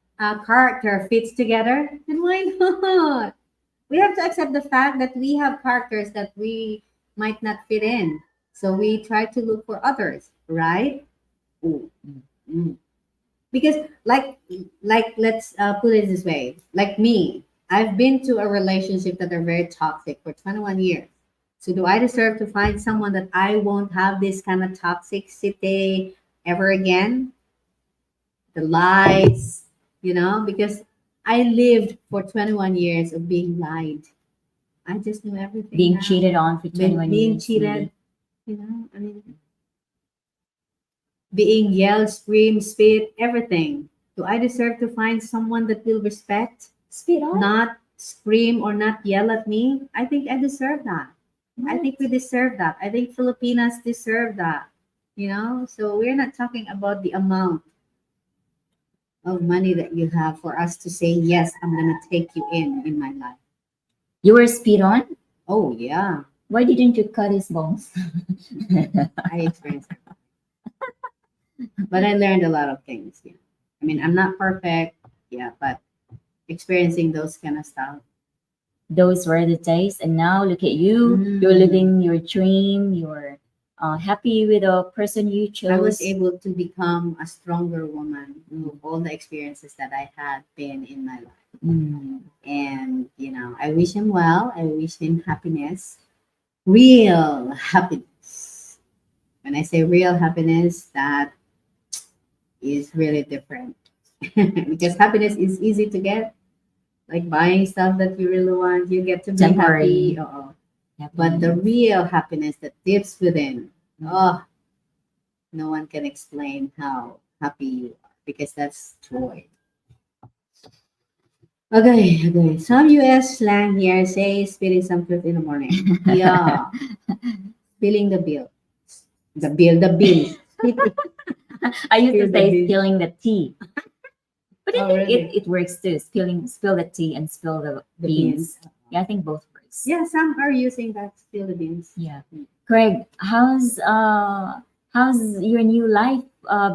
character fits together, then why not? We have to accept the fact that we have characters that we might not fit in. So we try to look for others, right? Ooh. Mm. Because let's put it this way. Like me, I've been to a relationship that are very toxic for 21 years. So do I deserve to find someone that I won't have this kind of toxicity ever again? The lies, because I lived for 21 years of being lied. I just knew everything Being now. cheated on for 21 Being years. cheated, I mean, being yelled, scream, spit, everything. Do I deserve to find someone that will respect, Spit on? not scream or not yell at me? I think I deserve that. I think we deserve that. I think Filipinas deserve that. So we're not talking about the amount of money that you have for us to say, yes, I'm going to take you in my life. You were spit on? Oh, yeah. Why didn't you cut his bones? I experienced it. But I learned a lot of things. Yeah. I mean, I'm not perfect. Yeah, but experiencing those kind of stuff. Those were the days, and now look at you. You're Mm. living your dream. You're happy with the person you I was chose. able to become a stronger woman through all the experiences that I had been in my life. Mm. And, I wish him well. I wish him happiness, real happiness. When I say real happiness, that is really different. Because happiness is easy to get, like buying stuff that you really want. You get to be happy. Temporary But the happiness. real happiness that lives within, oh, no one can explain how happy you are because that's joy. Okay, okay. Some US slang here say spitting some truth in the morning. Yeah, spilling the bill. The bill. I used to Spill the say bill. spilling the tea, but I Oh, think really? it works too. Spill the tea and spill the The beans. beans. Yeah, I think both works. Yeah, some are using that spill the beans. Yeah. Craig, how's your new life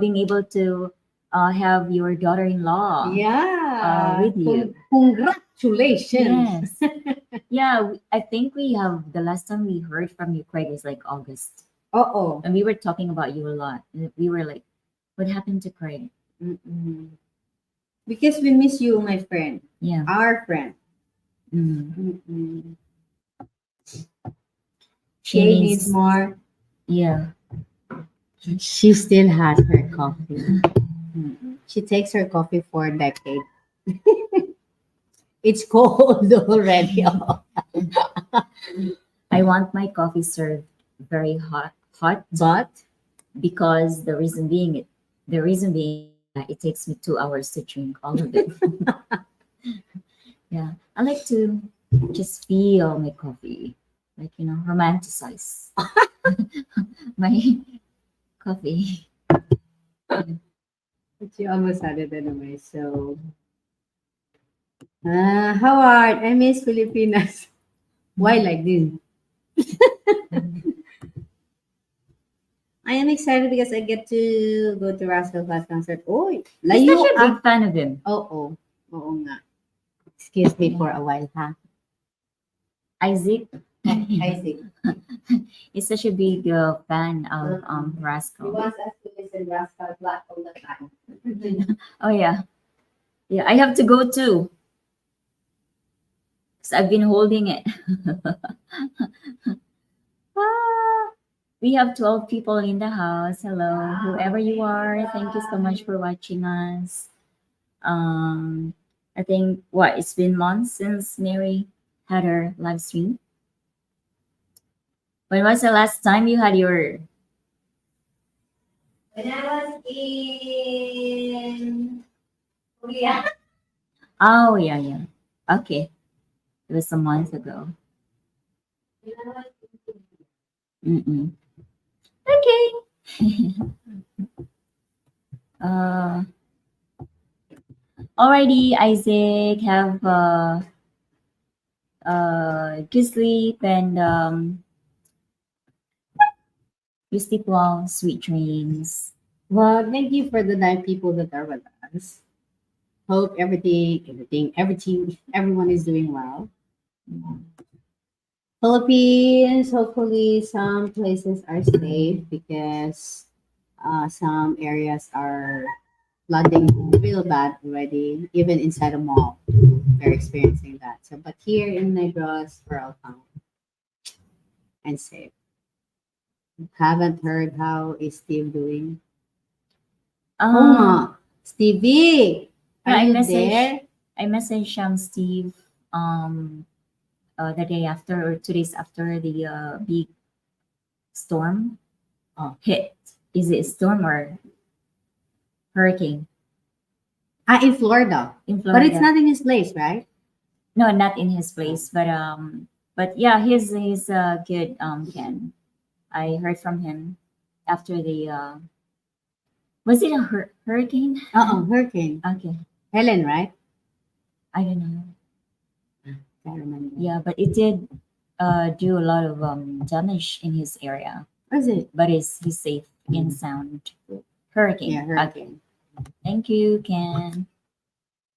being able to have your daughter-in-law Yeah. with you? Congratulations. Yes. Yeah, I think we have the last time we heard from you, Craig, was like August. Uh-oh. And we were talking about you a lot. And we were like, what happened to Craig? Mm-mm. Because we miss you, my friend. Yeah. Our friend. Mm. Mm-mm. She Shay needs needs, more. yeah. She still has her coffee. She takes her coffee for a decade. It's cold already. I want my coffee served very hot, But because the reason being it takes me 2 hours to drink all of it. Yeah, I like to just feel my coffee, like romanticize my coffee. you almost had it anyway. So, Howard, I miss Filipinas. Why like this? I am excited because I get to go to Rascal Flatts concert. Oh, You're layo such a ah. big fan of him. Oo. Oo nga. Excuse me Yeah. for a while, ha? Isaac. I see. He's such a big fan of He Rascal. wants us to listen Rascal Flatts all the time. Oh yeah, yeah. I have to go too, because I've been holding it. Ah, we have 12 people in the house. Hello, whoever you are. Thank you so much for watching us. Um, I think it's been months since Mary had her live stream. When was the last time you had your? When I was in Korea. Oh yeah, yeah. Okay, it was a month ago. Mm-mm. Okay. uh, Alrighty, Isaac. Have good sleep and you sleep well. Sweet dreams. Well, thank you for the 9 people that are with us. Hope everyone is doing well. Philippines, hopefully some places are safe because some areas are flooding real bad already, even inside a mall. They're experiencing that. So, but here in Negros, we're all fine and safe. Haven't heard how is Steve doing? Oo nga. Um, Stevie, yeah, are you there? I messaged Steve the day after or 2 days after the big storm hit. Is it a storm or hurricane In Florida. in But it's Florida? not in his place, right? No, not in his place, but yeah, he's good. Ken, I heard from him after the was it a hurricane? Hurricane. Okay, Helen, right? I don't know. Can't remember. Yeah, but it did do a lot of damage in his area, What is it? but he's safe and sound. Hurricane. Yeah, Okay. hurricane. Thank you, Ken.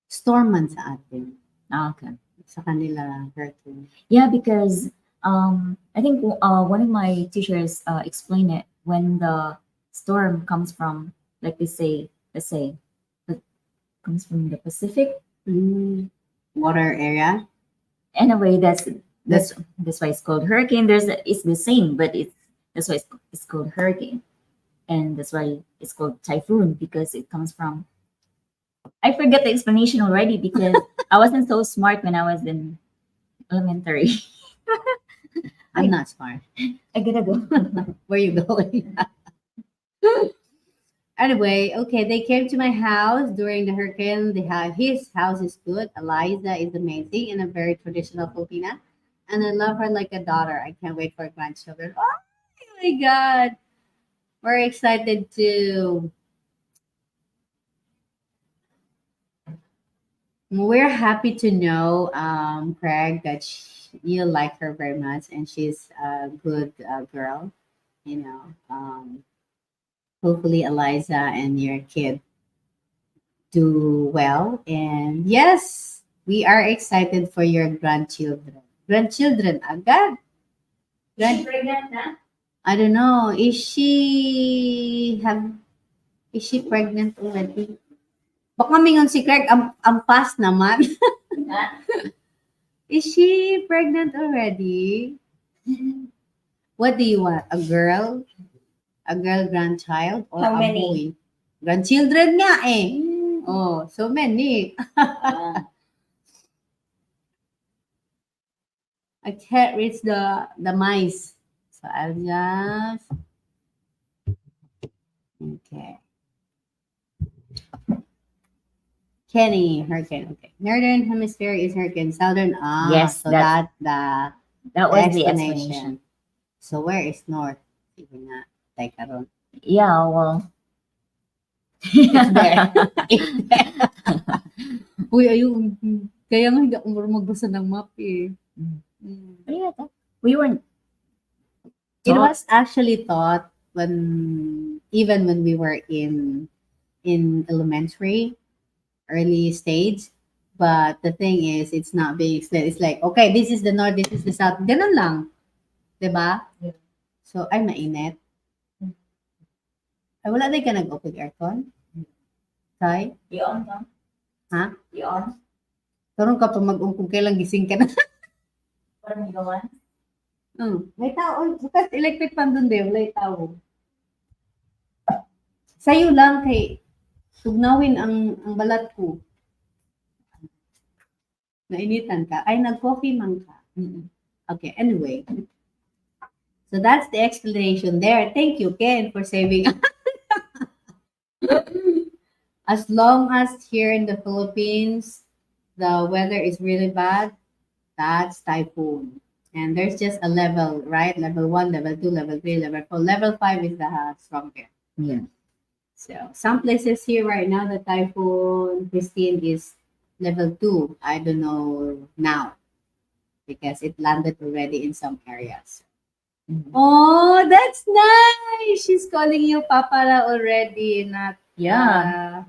Storm man sa atin. Okay. Sa kanila, hurricane. Yeah, because I think one of my teachers explained it when the storm comes from, like let's say, it comes from the Pacific. Water area. Anyway, that's why it's called hurricane. It's the same, but that's why it's called hurricane, and that's why it's called typhoon because it comes from I forget the explanation already because I wasn't so smart when I was in elementary. I'm I not smart. I gotta go. Where you going? Anyway, okay, they came to my house during the hurricane. His house is good. Eliza is amazing and a very traditional Filipina. And I love her like a daughter. I can't wait for grandchildren. Oh my God. We're excited too. We're happy to know, Craig, that you like her very much and she's a good girl. You know, hopefully Eliza and your kid do well. And yes, we are excited for your grandchildren. Grandchildren, agad. Grand, Pregnant na? I don't know. Is she pregnant already? Baka mingon si Craig, ang fast naman. Is she pregnant already? What do you want? A girl? A girl grandchild? Or How a many? boy? Grandchildren nga eh. Oh, so many. I can't reach the mice. So I'll just okay. Kenny, hurricane. Okay. Northern hemisphere is hurricane. Southern Yes, so that's that the that the was the explanation. explanation. So where is north? Sige nga. Teka ron. Yeah, well. It's there. It's there. Uy, ayun. Kaya nga hindi ako marunong magbasa ng map eh. Mm. Yeah, we weren't It taught. was actually taught even when we were in elementary early stage. But the thing is, it's not being explained. It's like, okay, this is the north, this is the south. Ganun lang. 'Di ba? Yeah. So, ay, mainit. Ay, wala din ka nag-open aircon? Tay? You-on ka? Ha? You-on? Karoon ka pa mag-ungkog, kailang gising ka na. Parang higawan? May tao. Bukas electric fan dun, be. Wala tao. Sa'yo lang kay tugnawin ang balat ko. Nainitan ka. Ay, nag-coffee man ka. Okay, anyway. So that's the explanation there. Thank you, Ken, for saving. As long as here in the Philippines, the weather is really bad, that's typhoon. And there's just a level, right? Level 1, level 2, level 3, level 4. Level 5 is the strongest. Yeah. So some places here right now, the typhoon Christine is level 2. I don't know now because it landed already in some areas. Oh, that's nice. She's calling you Papara already, not Yeah.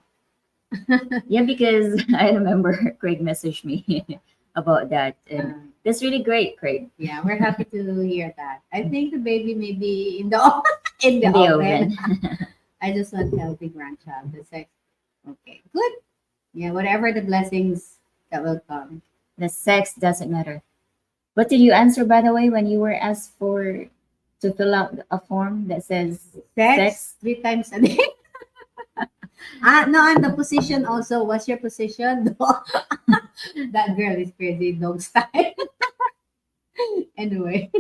Yeah, because I remember Craig messaged me about that. And that's really great, Craig. Yeah, we're happy to hear that. I think the baby may be in the in the In the oven. oven. I just want healthy grandchild. That's like okay, good. Yeah, whatever the blessings that will come. The sex doesn't matter. What did you answer, by the way, when you were asked for to fill out a form that says Sex 3 times a day. No, and the position also. What's your position? That girl is crazy dog style. Anyway.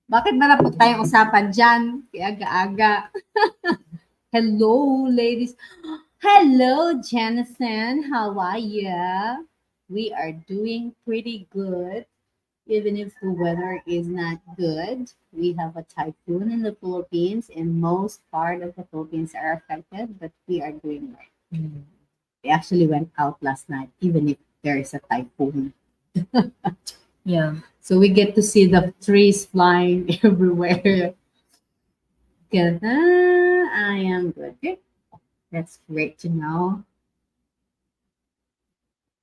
Bakit marapot tayong usapan dyan? Kaya aga-aga. Hello, ladies. Hello, Jonathan. How are you? We are doing pretty good. Even if the weather is not good, we have a typhoon in the Philippines, and most part of the Philippines are affected, but we are doing right. We actually went out last night, even if there is a typhoon. Yeah. So we get to see the trees flying everywhere. Good. I am good. Okay. That's great to know.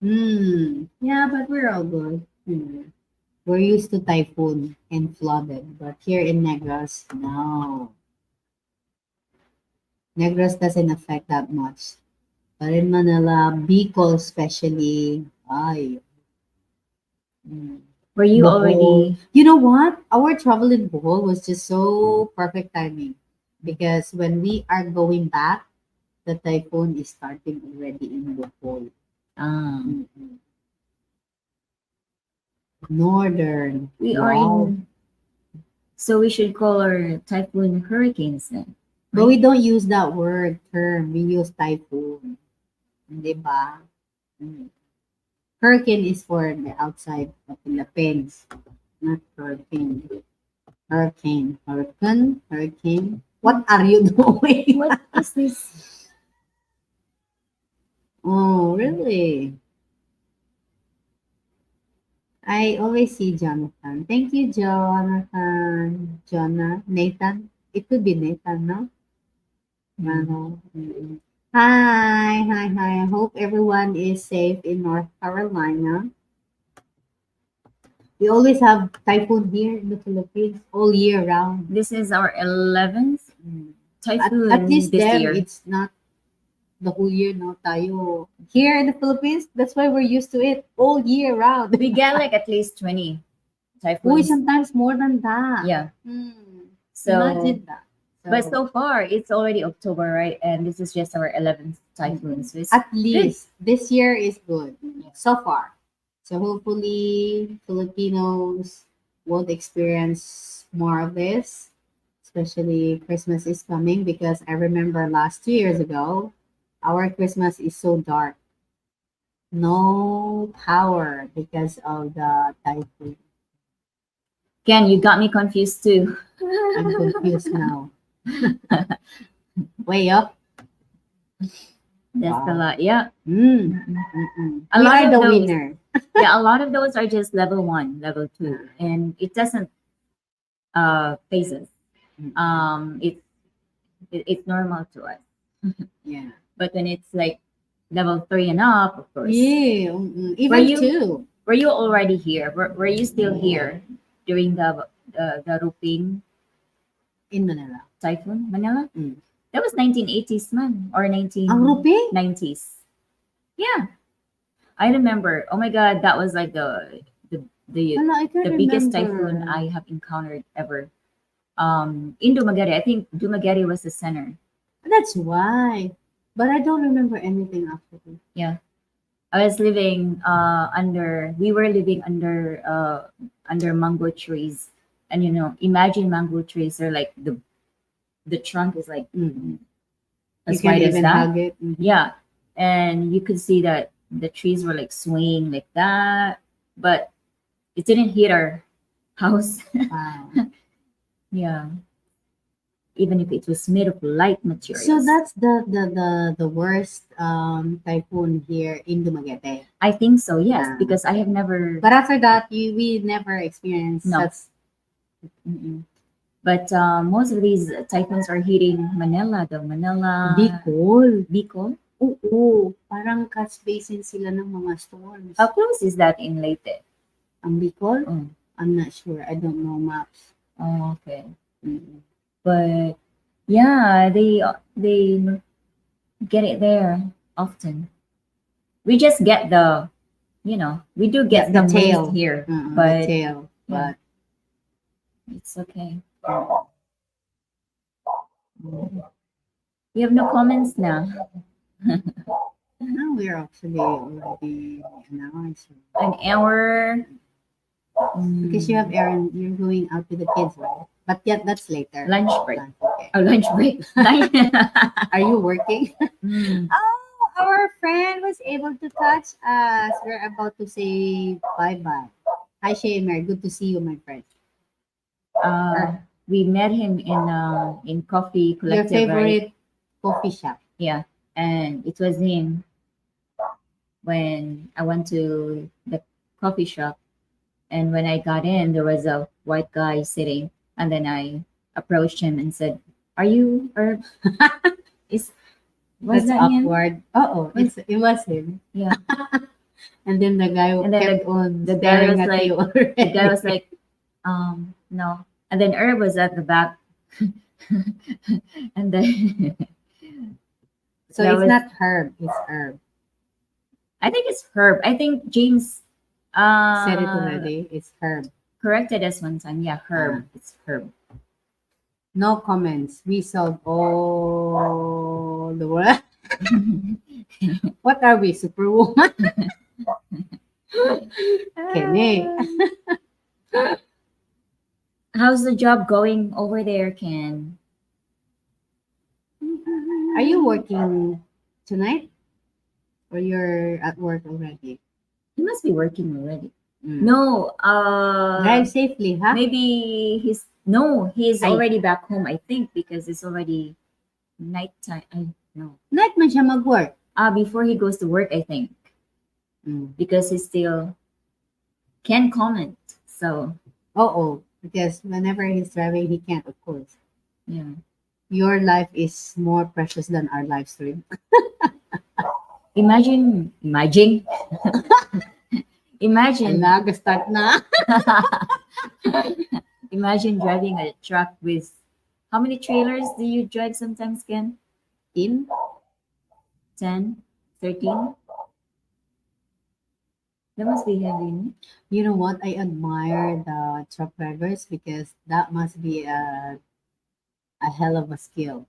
Yeah, but we're all good. We're used to typhoon and flooded, but here in Negros, no. Negros doesn't affect that much. But in Manila, Bicol especially, ay. Were you Bohol. already You know what? Our travel in Bohol was just so perfect timing because when we are going back, the typhoon is starting already in Bohol. Ah, Mm-mm. Northern. we are Wow. in. So we should call our typhoon hurricanes then, But we right? don't use that word term. We use typhoon. Di ba? Mm. Hurricane is for the outside of Philippines, not hurricane. Hurricane. Hurricane. Hurricane. What are you doing? What is this? Oh, really? I always see Jonathan. Thank you, Jonathan. Jonah. Nathan. It could be Nathan, no? Mm. Mm. Hi, hi, hi. I hope everyone is safe in North Carolina. We always have typhoon here in the Philippines all year round. This is our 11th Mm. At typhoon least this them, year. it's not the whole year, no tayo. Here in the Philippines, that's why we're used to it all year round. We get like at least 20 Uy, typhoons. sometimes more than that. Yeah. So, Imagine that. but so far it's already October, right? And this is just our 11th typhoon. So it's At good. least this year is good so far. So hopefully Filipinos won't experience more of this, especially Christmas is coming because I remember last 2 years ago, our Christmas is so dark. No power because of the typhoon. Ken, you got me confused too. I'm confused now. Way up. That's a Wow. lot. Yeah. Mm. Mm-mm. Mm-mm. A We lot are of the those. winner. Yeah, a lot of those are just level one, level two, and it doesn't phases. Mm. It's normal to us. Yeah. But when it's like level three and up, of course. Yeah. Were Even you two were you already here? Were you still here during the Ruping in Manila. typhoon, Manila? Mm. That was 1980s man or Ang ruping? 1990s. Yeah, I remember. Oh my God, that was like the the Wala, I can't the biggest typhoon remember. I have encountered ever. In Dumaguete, I think Dumaguete was the center. That's why. But I don't remember anything after that. Yeah, I was living under. We were living under mango trees, and imagine mango trees are like the trunk is like Mm. You as can wide as even that. hug it. Mhm. Yeah, and you could see that the trees were like swaying like that, but it didn't hit our house. Wow. Yeah, even if it was made of light So materials. that's the worst typhoon here in Dumaguete. I think so, yes, Ah, because I okay. have never. But after that, we never experienced No. such. Mm-mm. But most of these typhoons are hitting Manila, the Manila, Bicol. Bicol. Oo. Parang catch basin sila ng mga storms. How close is that in Leyte? Ang Bicol? Oh, I'm not sure. I don't know maps. oh, okay. Mm. But yeah, they get it there often. We just get we do get The some rain tail. here, The but tail. yeah, But it's okay. We have no comments now. now we're actually already an hour. So. An hour. Because you have Aaron, you're going out with the kids, right? But yet that's later. Lunch break. Okay. Oh, lunch break. Are you working? Mm. Oh, our friend was able to catch us. We're about to say bye bye. Hi, Shay and Mary. Good to see you, my friend. Uh, we met him in Coffee Your Collective, right? favorite coffee shop. Yeah, and it was him when I went to the coffee shop, and when I got in, there was a white guy sitting, and then I approached him and said, "Are you Herb?" Is was That's that him? awkward. Oh, it was him. Yeah. And then the guy And then kept on the guy staring was at like, you already. the guy was like, no. And then Herb was at the back, and then So that it's was. not Herb, it's Herb. I think it's Herb. I think James Said it already. It's Herb. corrected us one time. Yeah, Herb. Ah. It's Herb. No comments. We solved all the world. What are we, superwoman? Kene. How's the job going over there, Ken? Are you working tonight or you're at work already? He must be working already. Mm. No, Drive safely, huh? maybe he's Ay, already back home, I think, because it's already nighttime. I no. night man siya mag-work. Before he goes to work, I think, Mm. because he still can comment. So Oh, because whenever he's driving, he can't, of course. yeah. Your life is more precious than our live stream. Imagine, imagine, Ala, start na. imagine driving a truck with how many trailers do you drive sometimes, Ken? In 10, 13? That must be heavy, no? You know what? I admire the truck drivers because that must be a hell of a skill.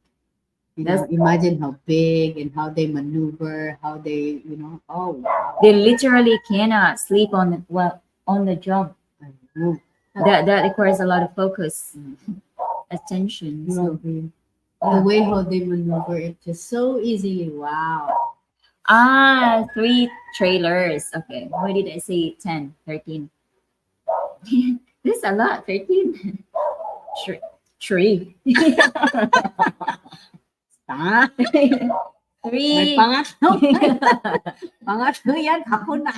You That's know, imagine how big and how they maneuver, how they, oh, wow. They literally cannot sleep on the job. I know. That requires a lot of focus, Mm. attention. So Grabe. The yeah. way how they maneuver it just so easily. Wow. Three trailers. Okay. Why did I say 10, 13? This is a lot. 13. Three. Three. Ah, may Three. pangatlo. Pangatlo yan. Ako na.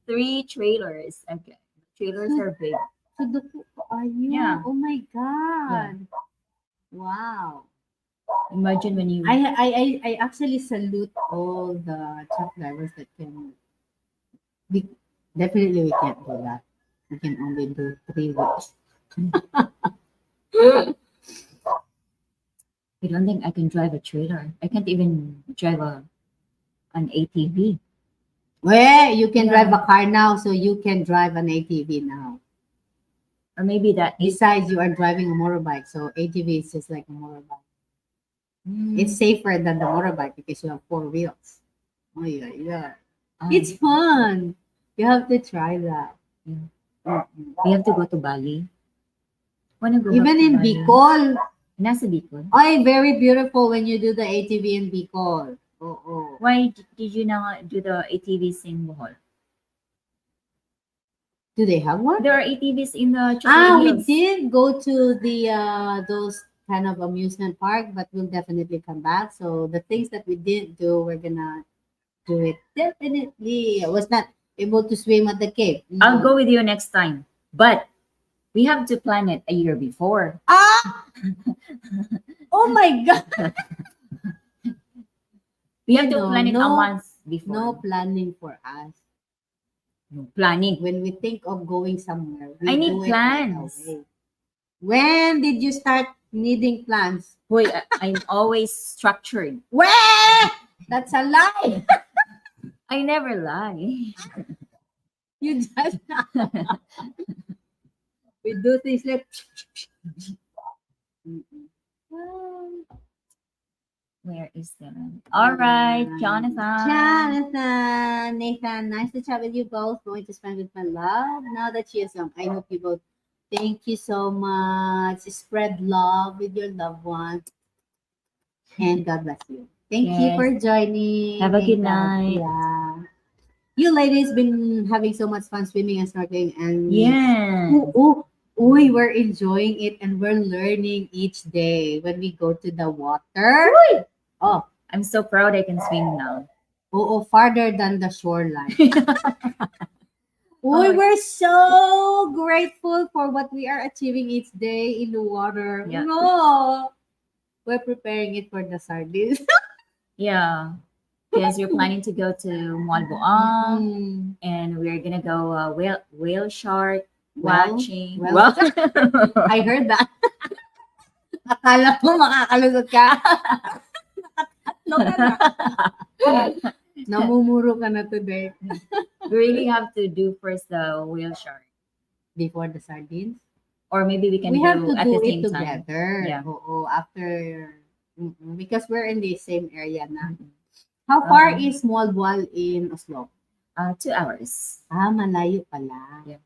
Three trailers. Okay. Trailers are big. Sudoku are you? Yeah. Oh my God. Wow. Imagine when you I actually salute all the truck drivers that can. We definitely we can't do that. We can only do 3 weeks. I don't think I can drive a trailer. I can't even drive an ATV. Well, you can Yeah. drive a car now, so you can drive an ATV now. Or maybe that is Besides, you are driving a motorbike, so ATV is just like a motorbike. Mm. It's safer than the motorbike because you have 4 wheels. Oh yeah, yeah. Ah, It's fun. You have to try that. Yeah. Mm-mm. we have to go to Bali. Wanna go Even back to in Bali? Bicol, Nasa Bicol. ay, very beautiful when you do the ATV in Bicol. Oh. Why did you not do the ATVs in Bohol? Do they have one? There are ATVs in the Chocolate We Hills. did go to the those kind of amusement park, but we'll definitely come back. So the things that we didn't do, we're gonna do it definitely. I was not able to swim at the cave. I'll go with you next time. But we have to plan it a year before. Ah! Oh my God! We have to No, plan it a no, month before. No planning for us. No planning. When we think of going somewhere, we I need do it right plans. away. When did you start needing plans? Boy, I'm always structured. Where? That's a lie. I never lie. You just we do things like. Mm-mm. Where is that? All right, Jonathan, Nathan, nice to chat with you both. Going to spend with my love now that she is young. I hope you both. Thank you so much. Spread love with your loved ones, and God bless you. Thank you Yes. for joining. Have a good Thank God. night. Yeah. You ladies been having so much fun swimming and snorkeling, and Yeah. we're enjoying it and we're learning each day when we go to the water. Oh, I'm so proud I can swim now. Farther than the shoreline. Oh. We're so grateful for what we are achieving each day in the water. Yeah. No, we're preparing it for the sardines. Yeah. Because you're planning to go to Malboang Mm. and we're gonna go whale shark Well, watching. well, I heard that. Akala mo makakalusot ka. Nakatatlo ka na. Namumuro ka na today. We really have to do first the whale shark. Before the sardines? Or maybe we can We do have to at do the it same time. together. Yeah. After Mm-mm. Because we're in the same area now. How far is Small Wall in Oslo? 2 hours. Malayo pala. Yeah.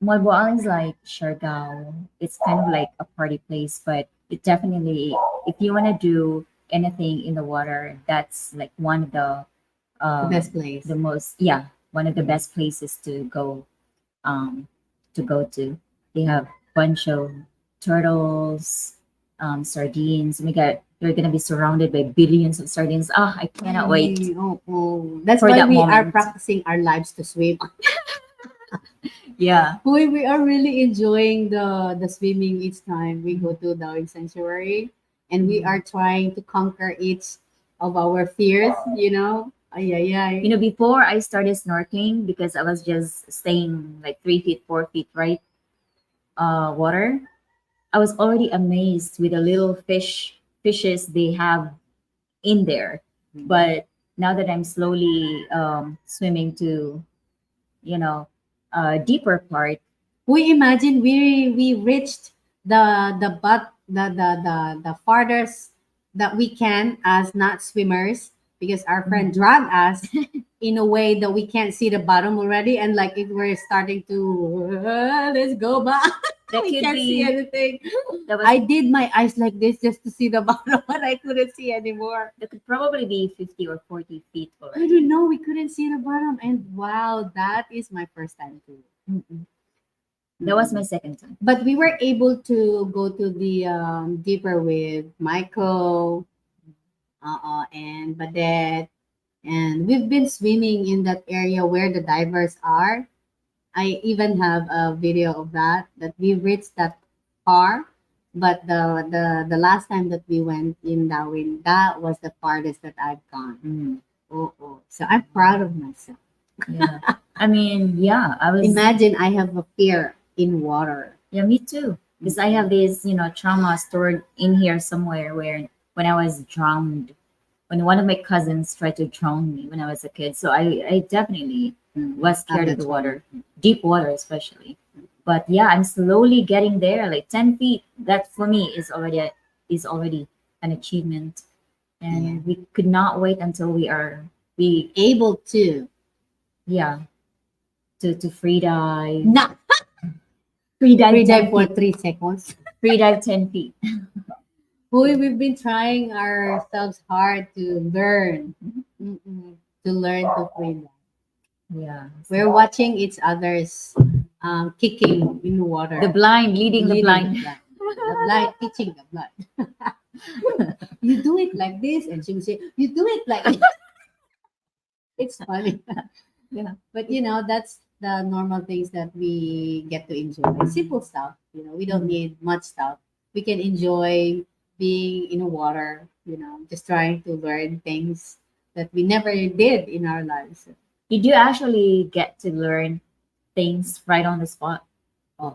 Malboal is like Siargao. It's kind of like a party place, but it definitely, if you want to do anything in the water, that's like one of The best place. the most, yeah, one of the best places um to go to. They have bunch of turtles, sardines. You're gonna be surrounded by billions of sardines. Ah, I cannot wait Ay, oo. That's for why that we are moment. practicing our lives to swim. Yeah. We are really enjoying the swimming each time we go to Darwin Sanctuary, and we are trying to conquer each of our fears. Ay ay ay. Before I started snorkeling, because I was just staying like 3 feet, 4 feet, right? Water. I was already amazed with the little fishes they have in there. But now that I'm slowly swimming to, you know, deeper part, We imagine we reached the farthest that we can as not swimmers, because our friend dragged us in a way that we can't see the bottom already, and like if we're starting to let's go back. that We could can't see be anything. that was I did my eyes like this just to see the bottom, but I couldn't see anymore. that could probably be 50 or 40 feet I already. don't know. We couldn't see the bottom, and wow, that is my first time too. Mm-mm. That was my second time. But we were able to go to the deeper with Michael, and Badet, and we've been swimming in that area where the divers are. I even have a video of that we reached that far. But the last time that we went in Darwin, that was the farthest that I've gone. Mm. Oh. So I'm proud of myself. Yeah. I mean, yeah, I was. Imagine I have a fear in water. Yeah, me too. Because I have this, trauma stored in here somewhere where when I was drowned, when one of my cousins tried to drown me when I was a kid. So I definitely was scared of the That's water, deep water especially. But yeah, I'm slowly getting there, like 10 feet. That for me is already an achievement. And we could not wait until we Able to. yeah, to free dive. Not Free dive free dive 10 for feet. 3 seconds. Free dive 10 feet. Boy, we've been trying ourselves hard to learn. To learn to free dive. Yeah. We're watching each other's kicking in the water. The blind leading the blind. The blind teaching the blind. You do it like this, and she will say, "You do it like this." It's funny. Yeah, but that's the normal things that we get to enjoy. Simple stuff. We don't need much stuff. We can enjoy being in the water. Just trying to learn things that we never did in our lives. Did you actually get to learn things right on the spot,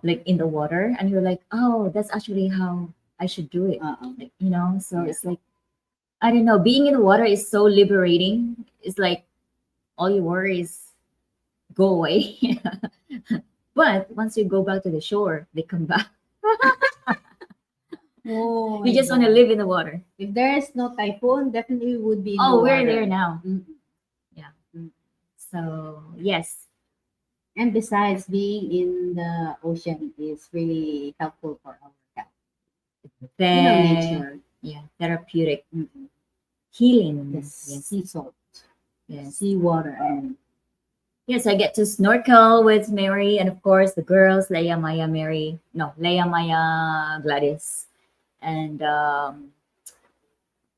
like in the water, and you're like, oh, that's actually how I should do it. Like, so Yeah. it's like, I don't know, being in the water is so liberating. It's like all your worries go away. But once you go back to the shore, they come back. Oh, You just want to live in the water. If there is no typhoon, definitely we would be in the Oh, we're water. there now. Mm. Yeah. So yes. And besides, being in the ocean is really helpful for our health. Nature. Yeah, therapeutic, Mm-mm. healing. The Yes. sea salt, Yes. sea water. Yes, I get to snorkel with Mary and of course the girls, Leia, Maya, Mary. No, Leia, Maya, Gladys, and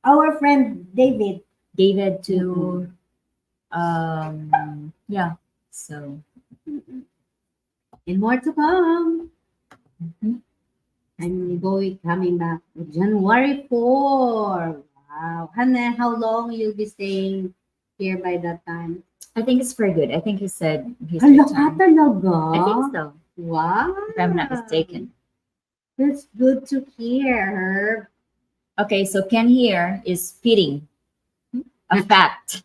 Our friend David. David too. Yeah. So And more to come. mhm. I'm coming back January 4. Wow. Hannah, how long you'll be staying here by that time? I think it's very good. I think he said he's Hala return. ka talaga? I think so, Wow. if I'm not mistaken. That's good to hear. Okay, so Ken here is spitting a fact.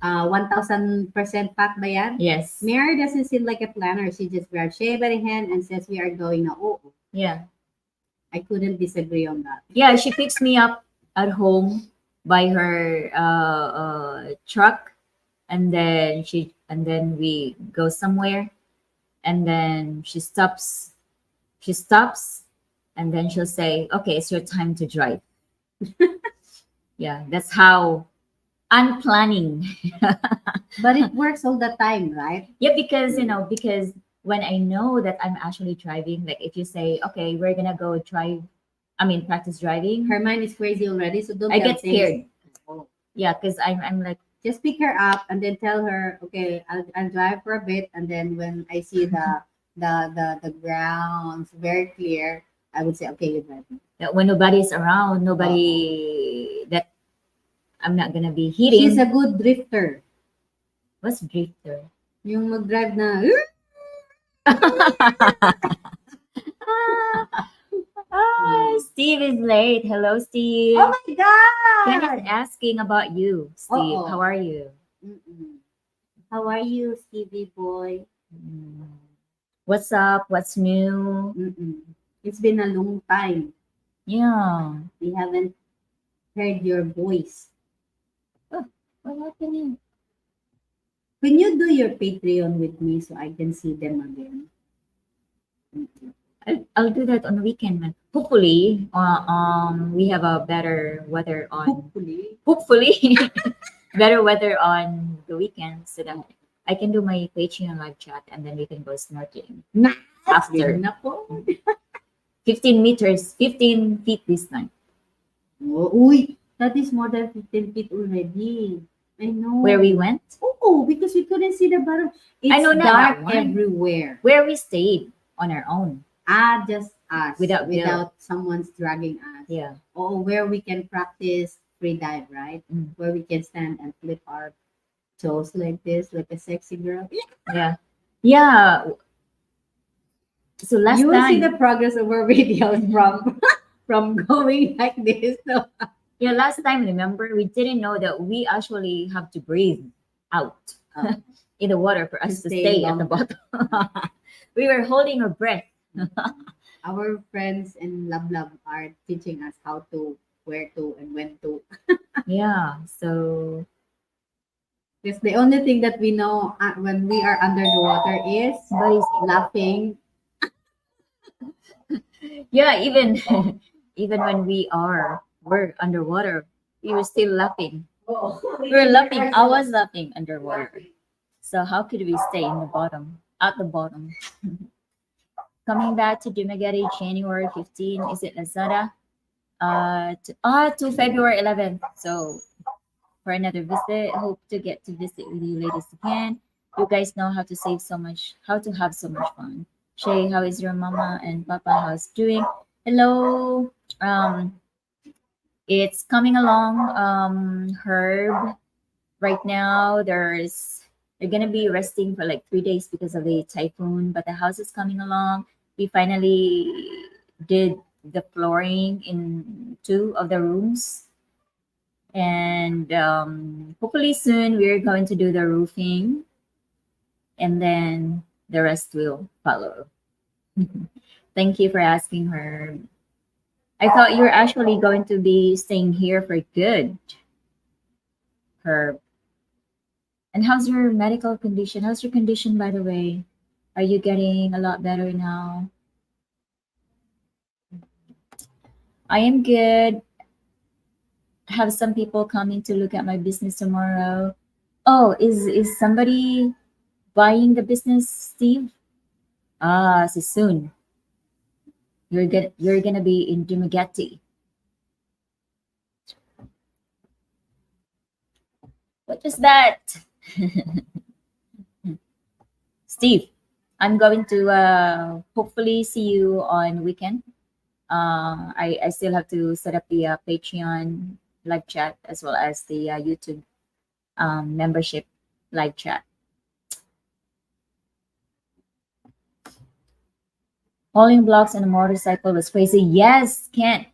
1,000% pack ba yan? Yes. Mary doesn't seem like a planner. She just grabs Shay by the hand and says we are going now. Oh, Yeah. I couldn't disagree on that. Yeah, she picks me up at home by her truck, and then we go somewhere, and then she stops, and then she'll say, "Okay, it's your time to drive." Yeah, that's how unplanning. But it works all the time, right? Yeah, because when I know that I'm actually driving, like if you say, "Okay, we're gonna go drive," I mean practice driving, Her mind is crazy already, so don't I tell get things. scared. Oh. Yeah, because I'm like, Just pick her up and then tell her, okay, I'll drive for a bit, and then when I see the grounds very clear, I would say, okay, you drive. that when nobody's around, Oo. nobody that I'm not gonna be She's a hitting. good drifter. What's drifter? Yung mag-drive na, Steve is late. Hello, Steve. oh my Ken God! is asking about you, Steve. Oo. How are you? Mm-mm. How are you, Stevie boy? Mm. What's up? What's new? Mm-mm. It's been a long time. Yeah. We haven't heard your voice. Oh, what happened? Can you do your Patreon with me so I can see them again? Mm-mm. I'll do that on the weekend, man. Hopefully, we have a better weather on. Hopefully. Hopefully, better weather on the weekend so that I can do my Patreon live chat and then we can go snorkeling Na, after nako. 15 meters, 15 feet this time. Oh, uy, that is more than 15 feet already. I know. Where we went, Oh, because we couldn't see the bottom. I It's know not dark that one. everywhere. Where we stayed on our own Just us. without Bill. Without someone's dragging us. Yeah. Oh, where we can practice free dive, right? Mm. Where we can stand and flip our toes like this, like a sexy girl. Yeah. Yeah. So last You will see time, the progress of our videos from from going like this. So, yeah, last time, remember, we didn't know that we actually have to breathe out um, in the water for us to stay stay at the long. bottom. We were holding our breath. Our friends in Love Love are teaching us how to, where to, and when to. Yeah. So, Because the only thing that we know when we are under the water is somebody's laughing. yeah, even even when we're underwater, we were still laughing. Oh, We were laughing. I was laughing underwater. So how could we stay in the bottom, at the bottom? Coming back to Dumaguete, January 15. Is it Lazada? To February 11th. So for another visit, hope to get to visit with you ladies again. You guys know how to save so much, how to have so much fun. Shay, how is your mama and papa? How's doing? Hello. It's coming along. Herb. Right now, they're gonna be resting for like 3 days because of the typhoon, but the house is coming along. We finally did the flooring in two of the rooms, and hopefully soon we're going to do the roofing, and then the rest will follow. Thank you for asking her. I thought you were actually going to be staying here for good, Herb. And how's your medical condition? How's your condition, by the way? Are you getting a lot better now? I am good. Have some people coming to look at my business tomorrow. Oh, is somebody buying the business, Steve? Ah, so soon. You're gonna be in Dumaguete. What is that? Steve, I'm going to hopefully see you on weekend. I still have to set up the Patreon live chat as well as the YouTube membership live chat. Hauling blocks on a motorcycle was crazy. Yes, Kent.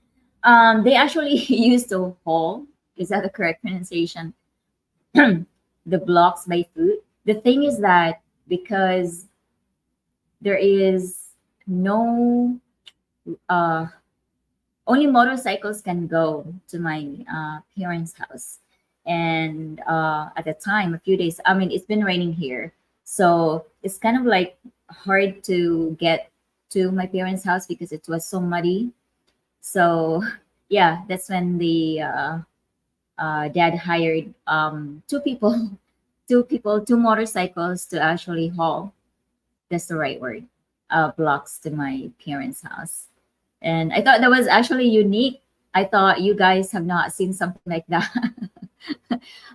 They actually used to haul. Is that the correct pronunciation? The blocks by foot. The thing is that because there is no uh, only motorcycles can go to my parents' house. And at the time, a few days, I mean, it's been raining here. So it's kind of like hard to get to my parents' house because it was so muddy. So yeah, that's when the dad hired two people, two motorcycles to actually haul. That's the right word. Blocks to my parents' house, and I thought that was actually unique. I thought you guys have not seen something like that.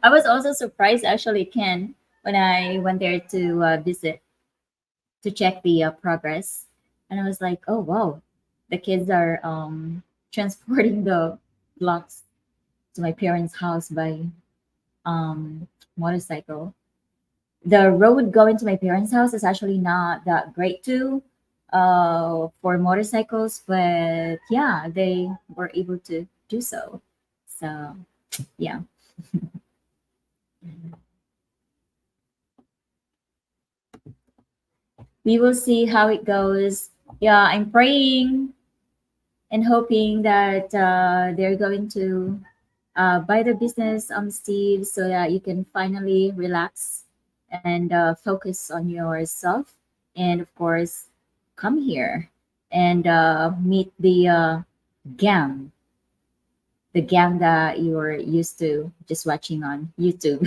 I was also surprised, actually, Ken, when I went there to visit to check the progress, and I was like, oh wow, the kids are transporting the blocks to my parents' house by um, motorcycle. The road going to my parents' house is actually not that great too for motorcycles, but yeah, they were able to do so. So yeah, we will see how it goes. Yeah, I'm praying and hoping that they're going to buy the business, Steve, so that you can finally relax and focus on yourself. And of course, come here and meet gang, the gang that you're used to just watching on YouTube.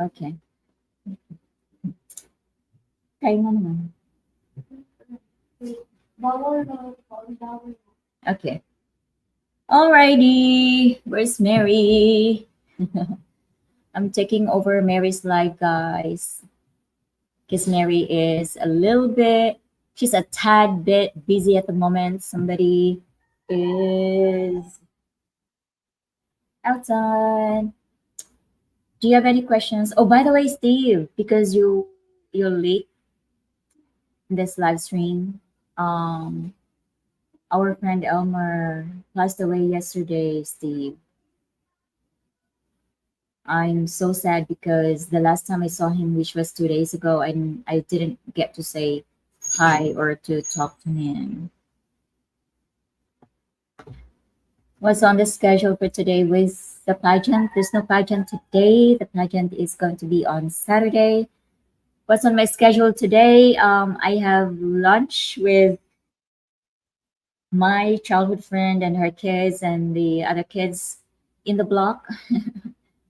Okay. Kaya nga naman. Okay. Alrighty. Where's Mary? I'm taking over Mary's live, guys, because Mary is a little bit, she's a tad bit busy at the moment. Somebody is outside. Do you have any questions? Oh, by the way, Steve, because you're late in this live stream. Um, our friend Elmer passed away yesterday, Steve. I'm so sad because the last time I saw him, which was 2 days ago, I didn't get to say hi or to talk to him. What's on the schedule for today with the pageant? There's no pageant today. The pageant is going to be on Saturday. What's on my schedule today? I have lunch with my childhood friend and her kids and the other kids in the block.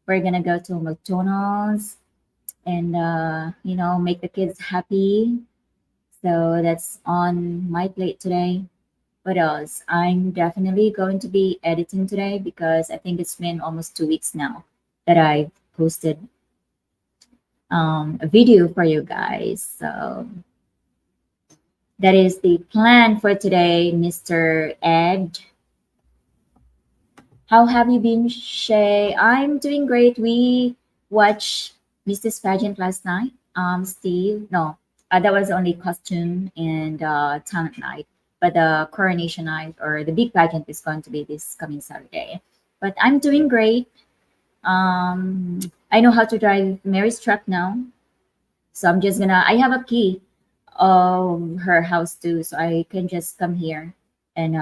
We're gonna go to McDonald's and make the kids happy. So that's on my plate today. What else? I'm definitely going to be editing today because I think it's been almost 2 weeks now that I posted a video for you guys. So that is the plan for today, Mr. Ed. How have you been, Shay? I'm doing great. We watched Mrs. Pageant last night. Steve, no, that was only costume and talent night. But the coronation night or the big pageant is going to be this coming Saturday. But I'm doing great. I know how to drive Mary's truck now, so I'm just gonna. I have a key of her house too, so I can just come here and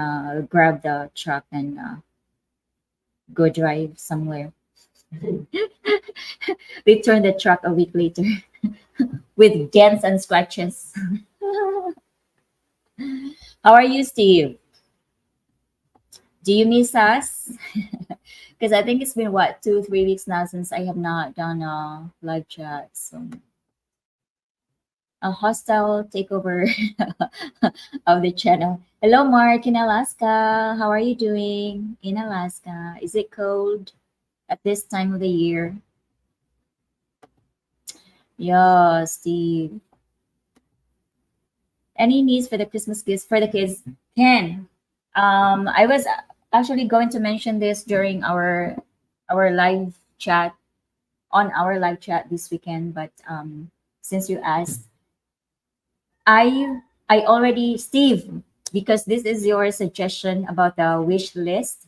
grab the truck and go drive somewhere. Return the truck a week later with dents and scratches. How are you, Steve? Do you miss us? Because I think it's been what 2, 3 weeks now since I have not done a live chat. So a hostile takeover of the channel. Hello, Mark in Alaska. How are you doing in Alaska? Is it cold at this time of the year? Yeah, Steve. Any needs for the Christmas gifts for the kids? Ken, I was actually going to mention this during our live chat on our live chat this weekend, but since you asked, I already Steve, because this is your suggestion about the wish list.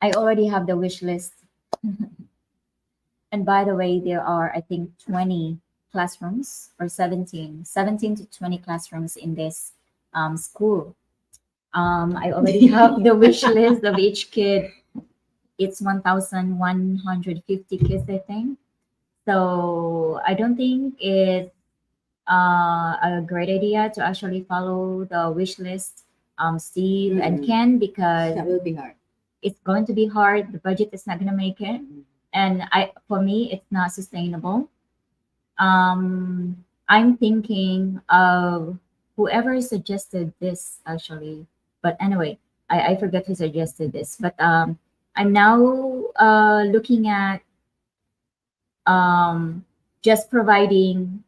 I already have the wish list, and by the way, there are I think 20. classrooms, or 17 to 20 classrooms in this school. I already have the wish list of each kid. It's 1,150 kids, I think. So I don't think it's a great idea to actually follow the wish list, Steve and Mm-mm. Ken, because That will be hard. it's going to be hard. The budget is not going to make it, and for me, it's not sustainable. I'm thinking of whoever suggested this actually, but anyway, I forget who suggested this. But I'm now looking at um, just providing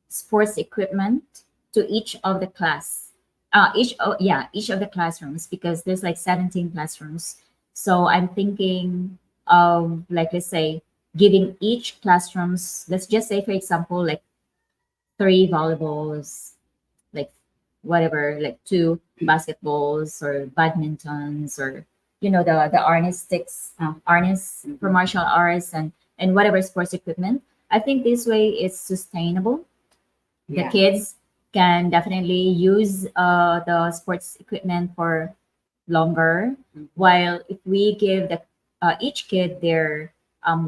sports equipment to each of the class, each of the classrooms, because there's like 17 classrooms. So I'm thinking of, like, let's say, giving each classrooms, let's just say for example, like three volleyballs, like whatever, like two basketballs or badmintons, or the harness sticks, harness for martial arts, and whatever sports equipment. I think this way it's sustainable. The Yeah. kids can definitely use the sports equipment for longer. While if we give each kid their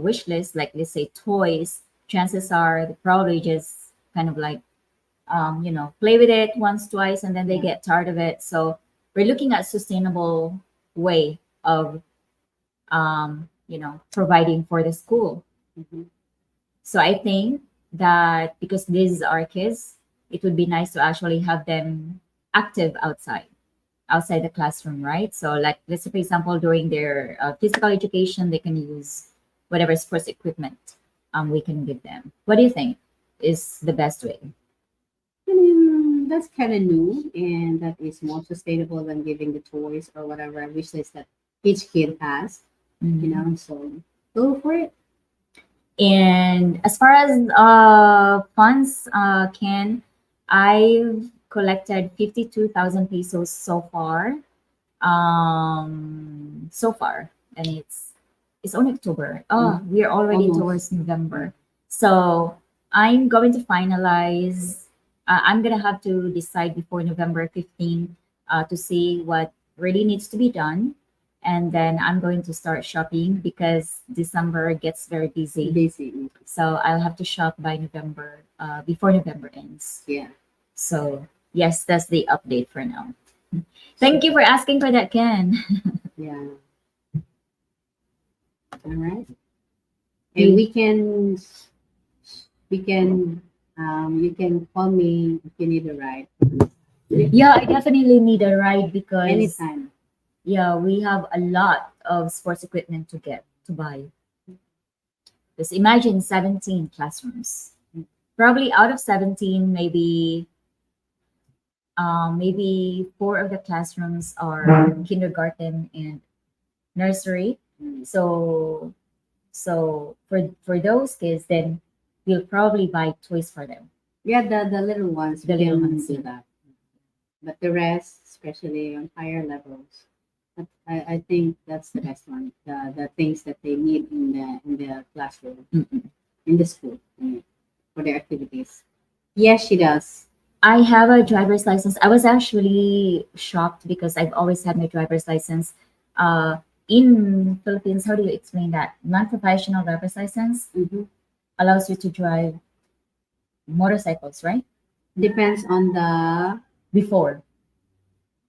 wish list, like let's say toys, chances are they probably just kind of like play with it once, twice, and then they get tired of it. So we're looking at sustainable way of providing for the school. Mhm. So I think that because these are kids, it would be nice to actually have them active outside the classroom, right? So, like, let's say, for example, during their physical education, they can use whatever sports equipment we can give them. What do you think is the best way? I mean, that's kind of new, and that is more sustainable than giving the toys or whatever wish list that each kid has. You know, so go for it. And as far as funds, Ken, I've collected 52,000 pesos so far. So far, and it's only October. Oh, we're already Almost. towards November. So I'm going to finalize. I'm gonna have to decide before November 15 to see what really needs to be done, and then I'm going to start shopping because December gets very busy. Busy. So I'll have to shop by November, before November ends. Yeah. So yes, that's the update for now. Thank you for asking for that, Ken. Yeah. All right. And we can you can call me if you need a ride Yeah, I definitely need a ride because anytime. yeah, we have a lot of sports equipment to buy. Just imagine 17 classrooms. Probably out of 17, maybe four of the classrooms are kindergarten and nursery. So for those kids, then we'll probably buy toys for them. Yeah, the little ones The we little can ones, do yeah. that. But the rest, especially on higher levels, I think that's the best one. The things that they need in the classroom, Mm-mm. in the school, for their activities. Yes, she does. I have a driver's license. I was actually shocked because I've always had my driver's license. Uh, in Philippines, how do you explain that? Non-professional driver's license Hmm. allows you to drive motorcycles, right? Depends on the Before,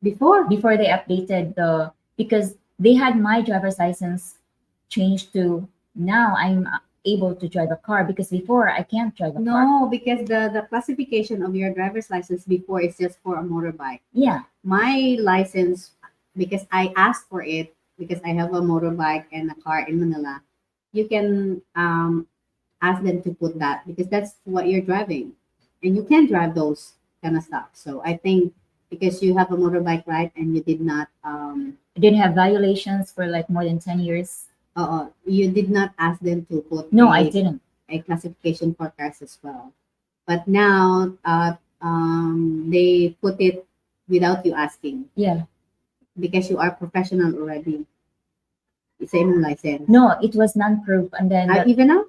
before. before they updated because they had my driver's license changed to now I'm able to drive a car because before I can't drive a car. No, because the classification of your driver's license before is just for a motorbike. Yeah, My license, because I asked for it, because I have a motorbike and a car in Manila, you can ask them to put that because that's what you're driving, and you can drive those kind of stuff. So I think because you have a motorbike, right, and you did not I didn't have violations for like more than 10 years. you did not ask them to put No, I didn't. a classification for cars as well. But now they put it without you asking Yeah. because you are professional already. It's a license. No, it was non-proof, and then Even now?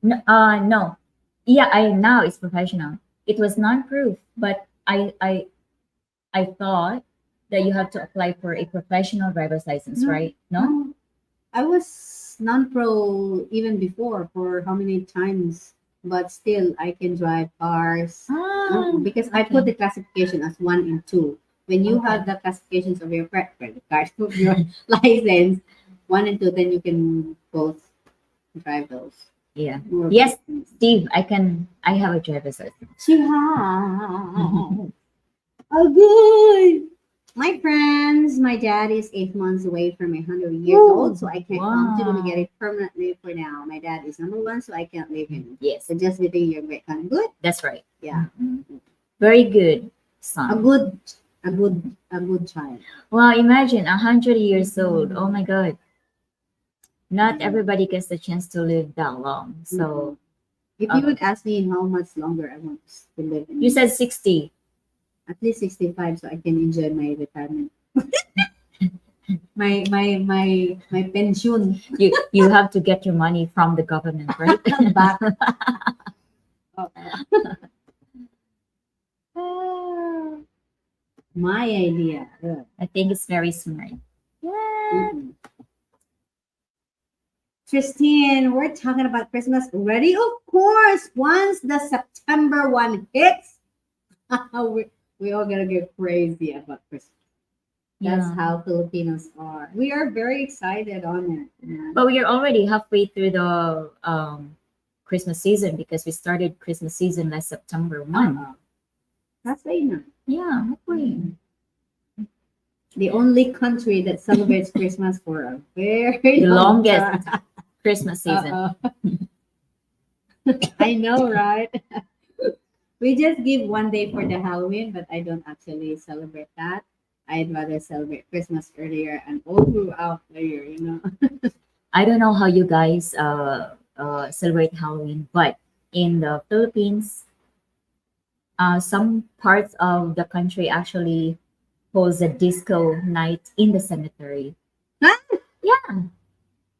no, no. Yeah, I now it's professional. It was non-proof, but I thought that you have to apply for a professional driver's license, No, right? No? no. I was non-pro even before for how many times, but still I can drive cars. Ah, Because I put the okay. classification as one and two. When you Okay. have the classifications of your credit card, of your license, one and two, then you can both drive those. Yeah. More Yes, business. Steve, I have a driver's license. She has. Oh, good. My friends, my dad is 8 months away from 100 years old, so I can't come to get Wow. it permanently for now. My dad is number one, so I can't leave him. Yes, So just within your great kind. Good. that's right. Yeah. Very good, A son. good, a good child. Well, imagine 100 years old. Oh my God. Not Mm. everybody gets the chance to live that long. Mm-mm. So If you uh, would ask me how much longer I want to live you in, said 60. at least 65, so I can enjoy my retirement. My pension You have to get your money from the government, right? back. My idea. Yeah. I think it's very smart. Yeah. Mm-mm. Christine, we're talking about Christmas already? Of course. Once the September one hits, we all gonna get crazy about Christmas. That's Yeah. how Filipinos are. We are very excited on it. But we are already halfway through the Christmas season because we started Christmas season last September 1. Uh-uh. That's right now. Yeah, halfway. The only country that celebrates Christmas for a very The long longest time. Christmas season. Uh-uh. I know, right? We just give one day for the Halloween, but I don't actually celebrate that. I'd rather celebrate Christmas earlier and all throughout the year. I don't know how you guys celebrate Halloween, but in the Philippines, some parts of the country actually holds a disco night in the cemetery. Huh? Yeah,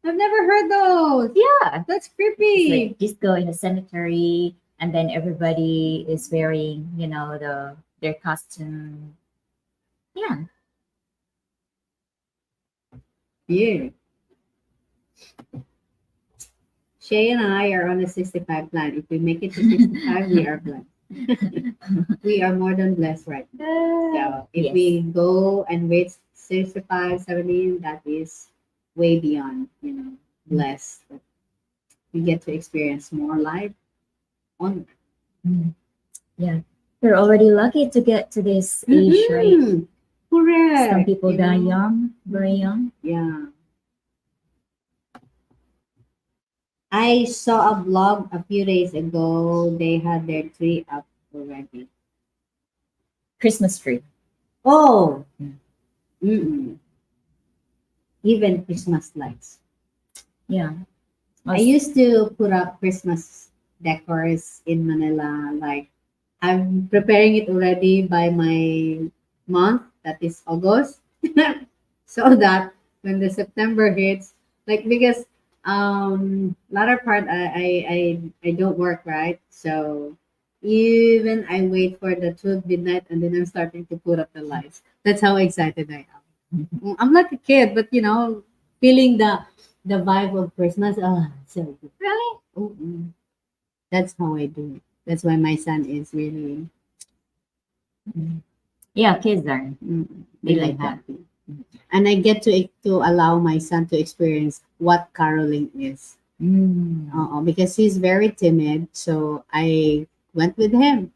I've never heard those. yeah. That's It's creepy. like disco in the cemetery, and then everybody is wearing, their costume. Yeah, Yeah. Shay and I are on a 65 plan. If we make it to 65, we are blessed. We are more than blessed right now. So if yes. we go and reach 65, 70, that is way beyond, blessed. We get to experience more life on. Mm. Yeah, we're already lucky to get to this age, right? Correct. Some people die young, very young. Yeah. I saw a vlog a few days ago. They had their tree up already. Christmas tree. Oh, Mm. mm-mm. Even Christmas lights. Yeah. I used to put up Christmas decors in Manila. Like I'm preparing it already by my month, that is August, so that when the September hits, like because latter part I don't work, right, so even I wait for the 12 midnight and then I'm starting to put up the lights. That's how excited I am. I'm like a kid, but feeling the vibe of Christmas. Oh, so good. Really? Mm-mm. That's how I do it. That's why my son is really Yeah, kids are. They really like that. happy, and I get to allow my son to experience what caroling is. Because he's very timid, so I went with him.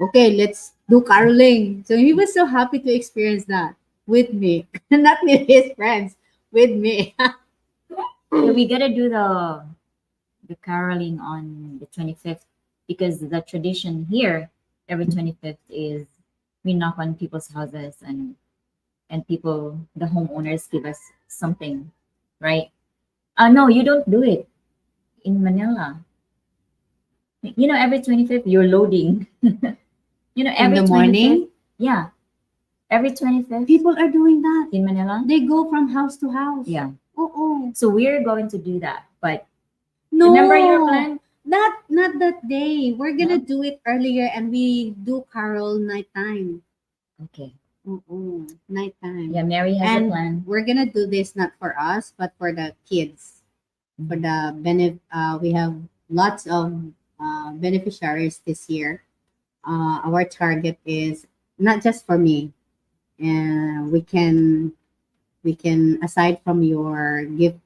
Okay, let's do caroling. So he was so happy to experience that with me, not with his friends, with me. Yeah, we gotta do the caroling on the 25th because the tradition here every 25th is we knock on people's houses and people, the homeowners, give us something, right? No, you don't do it in Manila. Every 25th you're loading. In Every the 25th. morning, Yeah, every 25th people are doing that. in Manila. They go from house to house. Yeah. Oh, So we're going to do that. But no. remember your plan? Not that day. We're gonna No? do it earlier, and we do carol nighttime. Okay. Oo, nighttime. Yeah, Mary has a And plan. we're gonna do this not for us, but for the kids. For Mhm. the we have lots of beneficiaries this year. Our target is not just for me. We can aside from your gift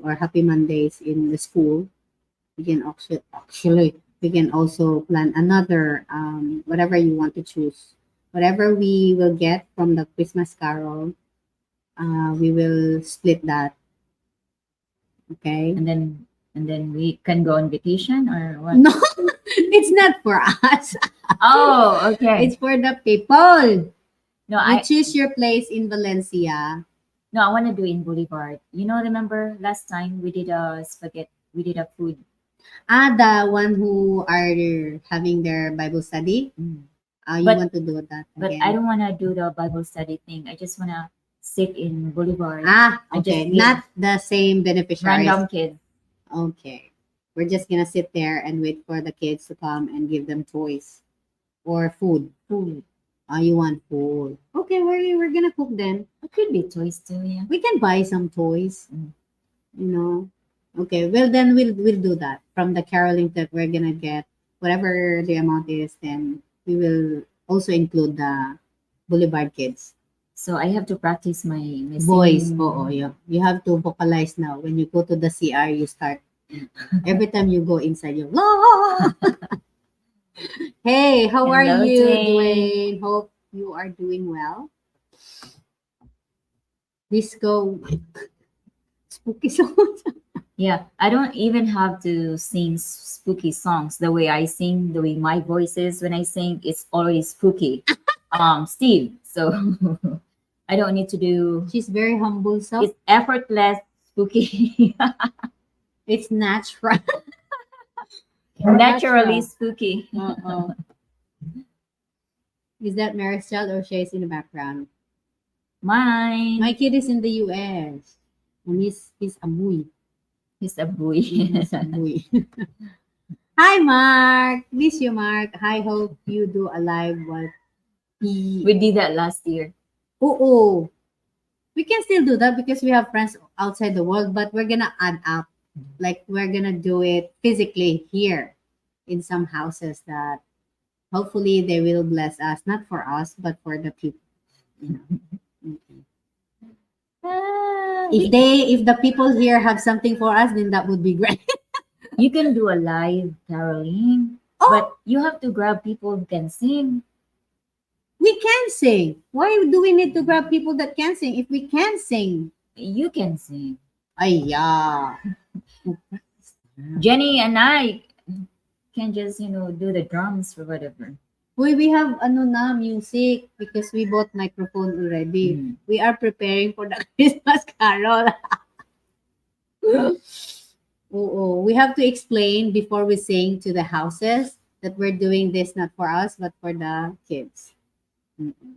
or happy Mondays in the school, we can actually we can also plan another whatever you want to choose. Whatever we will get from the Christmas carol, we will split that. Okay. And then we can go on vacation or what? No, it's not for us. Oh, okay. It's for the people. No, You I choose your place in Valencia. no, I want to do in Boulevard. You know, remember last time we did a spaghetti, we did a food. The one who are having their Bible study. Mm. You But want to do that but I again? don't want to do the Bible study thing. I just want to sit in Boulevard. I Okay. just give Not the same beneficiaries. random kids Okay. We're just gonna sit there and wait for the kids to come and give them toys or food. food. You want food? Okay, we're gonna cook then. It could be toys too, yeah. We can buy some toys. Mm. You know. Okay. Well, then we'll do that from the caroling that we're gonna get. Whatever the amount is, then we will also include the Boulevard kids. So I have to practice my Voice. singing. Oh, yeah. You have to vocalize now. When you go to the CR, you start. Every time you go inside, you "La!" Hey, how are Hello, you, Dwayne. Dwayne? Hope you are doing well. Disco spooky songs. Yeah, I don't even have to sing spooky songs. The way I sing, the way my voice is when I sing, it's already spooky. Steve. So I don't need to do. She's very humble, so It's effortless spooky. it's natural. Naturally Natural. spooky. Uh-oh. Is that Mary's child or Shay's in the background? Mine. My kid is in the US. And he's a boy. He's a boy. He's a boy. Hi, Mark. Miss you, Mark. I hope you do a live what We did that last year. Oh. We can still do that because we have friends outside the world, but we're gonna add up. Like we're gonna do it physically here in some houses that hopefully they will bless us, not for us, but for the people. You know. Mhm. Ah, If the people here have something for us, then that would be great. you can do a live caroling, Oh, but you have to grab people who can sing. we can sing. Why do we need to grab people that can sing if we can sing? You can sing. Ay, yeah. Jenny and I can just, do the drums or whatever. We have music because we bought microphone already. Mm. We are preparing for the Christmas carol. Oo. We have to explain before we sing to the houses that we're doing this not for us but for the kids. Mm-mm.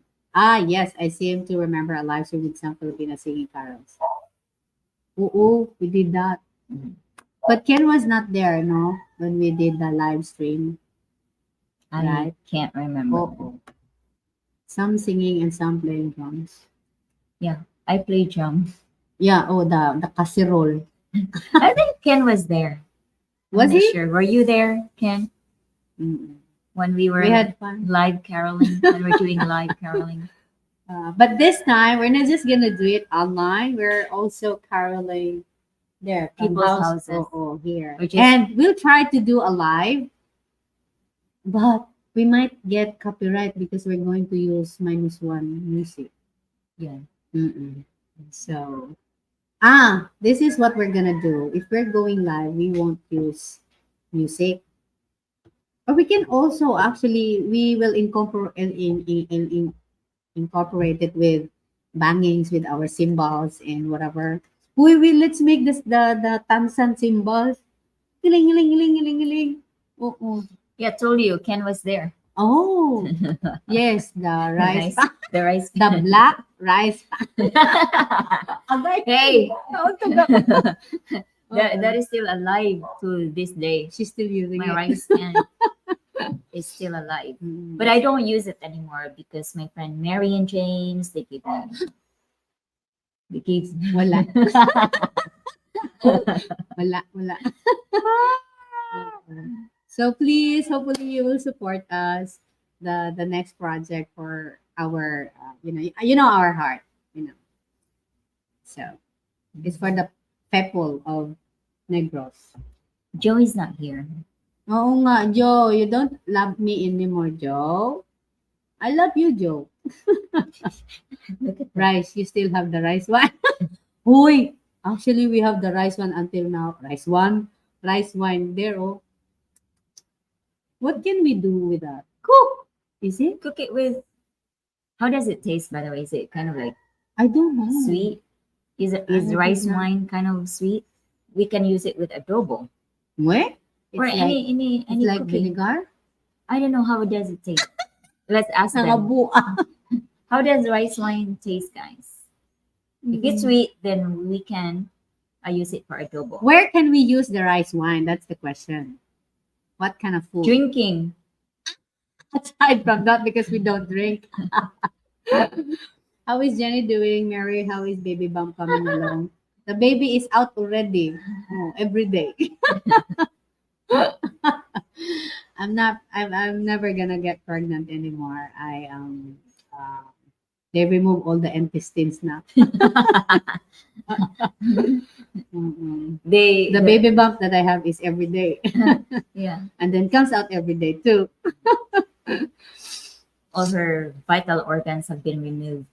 Yes, I seem to remember a live stream with some Filipino singing carols. Oo, we did that. Mm. But Ken was not there, no, when we did the live stream. I Right. can't remember. Oo. Some singing and some playing drums. I play drums. Yeah, the casserole. I think Ken was there. Was I'm not he? sure. Were you there, Ken, Mm-mm. when we were We had fun. live caroling? When we're doing live caroling? But this time, we're not just gonna do it online. We're also caroling there, from People's house. houses. Here. Which is- And we'll try to do a live, but we might get copyright because we're going to use -1 music. Yeah. Mm-mm. So, this is what we're gonna do. If we're going live, we won't use music. Or we can also actually we will incorporate it with bangings with our cymbals and whatever. Let's make this the tansan cymbals. Hiling hiling hiling hiling hiling. Oo. Yeah, told you Ken was there. Oh, yes, the rice, The rice. the black rice. Agay. Hey, Naon to ga? That is still alive to this day. She's still using My it. rice can is still alive. But I don't use it anymore because my friend Mary and James they give Wala. Wala. So please, hopefully you will support us the next project for our our heart, you know. So it's for the people of Negros. Joe is not here. Oo nga, Joe. You don't love me anymore, Joe. I love you, Joe. Look at that. Rice, you still have the rice one. Hoy! Actually, we have the rice one until now. Rice one, rice wine. There, oh. What can we do with that? Cook! Is it? Cook it with. How does it taste? By the way, is it kind of like I don't know. sweet? I Is don't rice know. wine kind of sweet? We can use it with adobo What? or It's like, any like cooking. vinegar? I don't know how does it taste. Let's ask them. Nangabuan. How does rice wine taste, guys? If it's sweet, then we can use it for adobo. Where can we use the rice wine? That's the question. What kind of food? Drinking. Aside from that, because we don't drink. How is Jenny doing, Mary? How is baby bump coming along? The baby is out already. Oh, every day. I'm never gonna get pregnant anymore. They remove all the intestines now. Mm-mm. They The baby bump that I have is every day, yeah. and then comes out every day too. All her vital organs have been removed.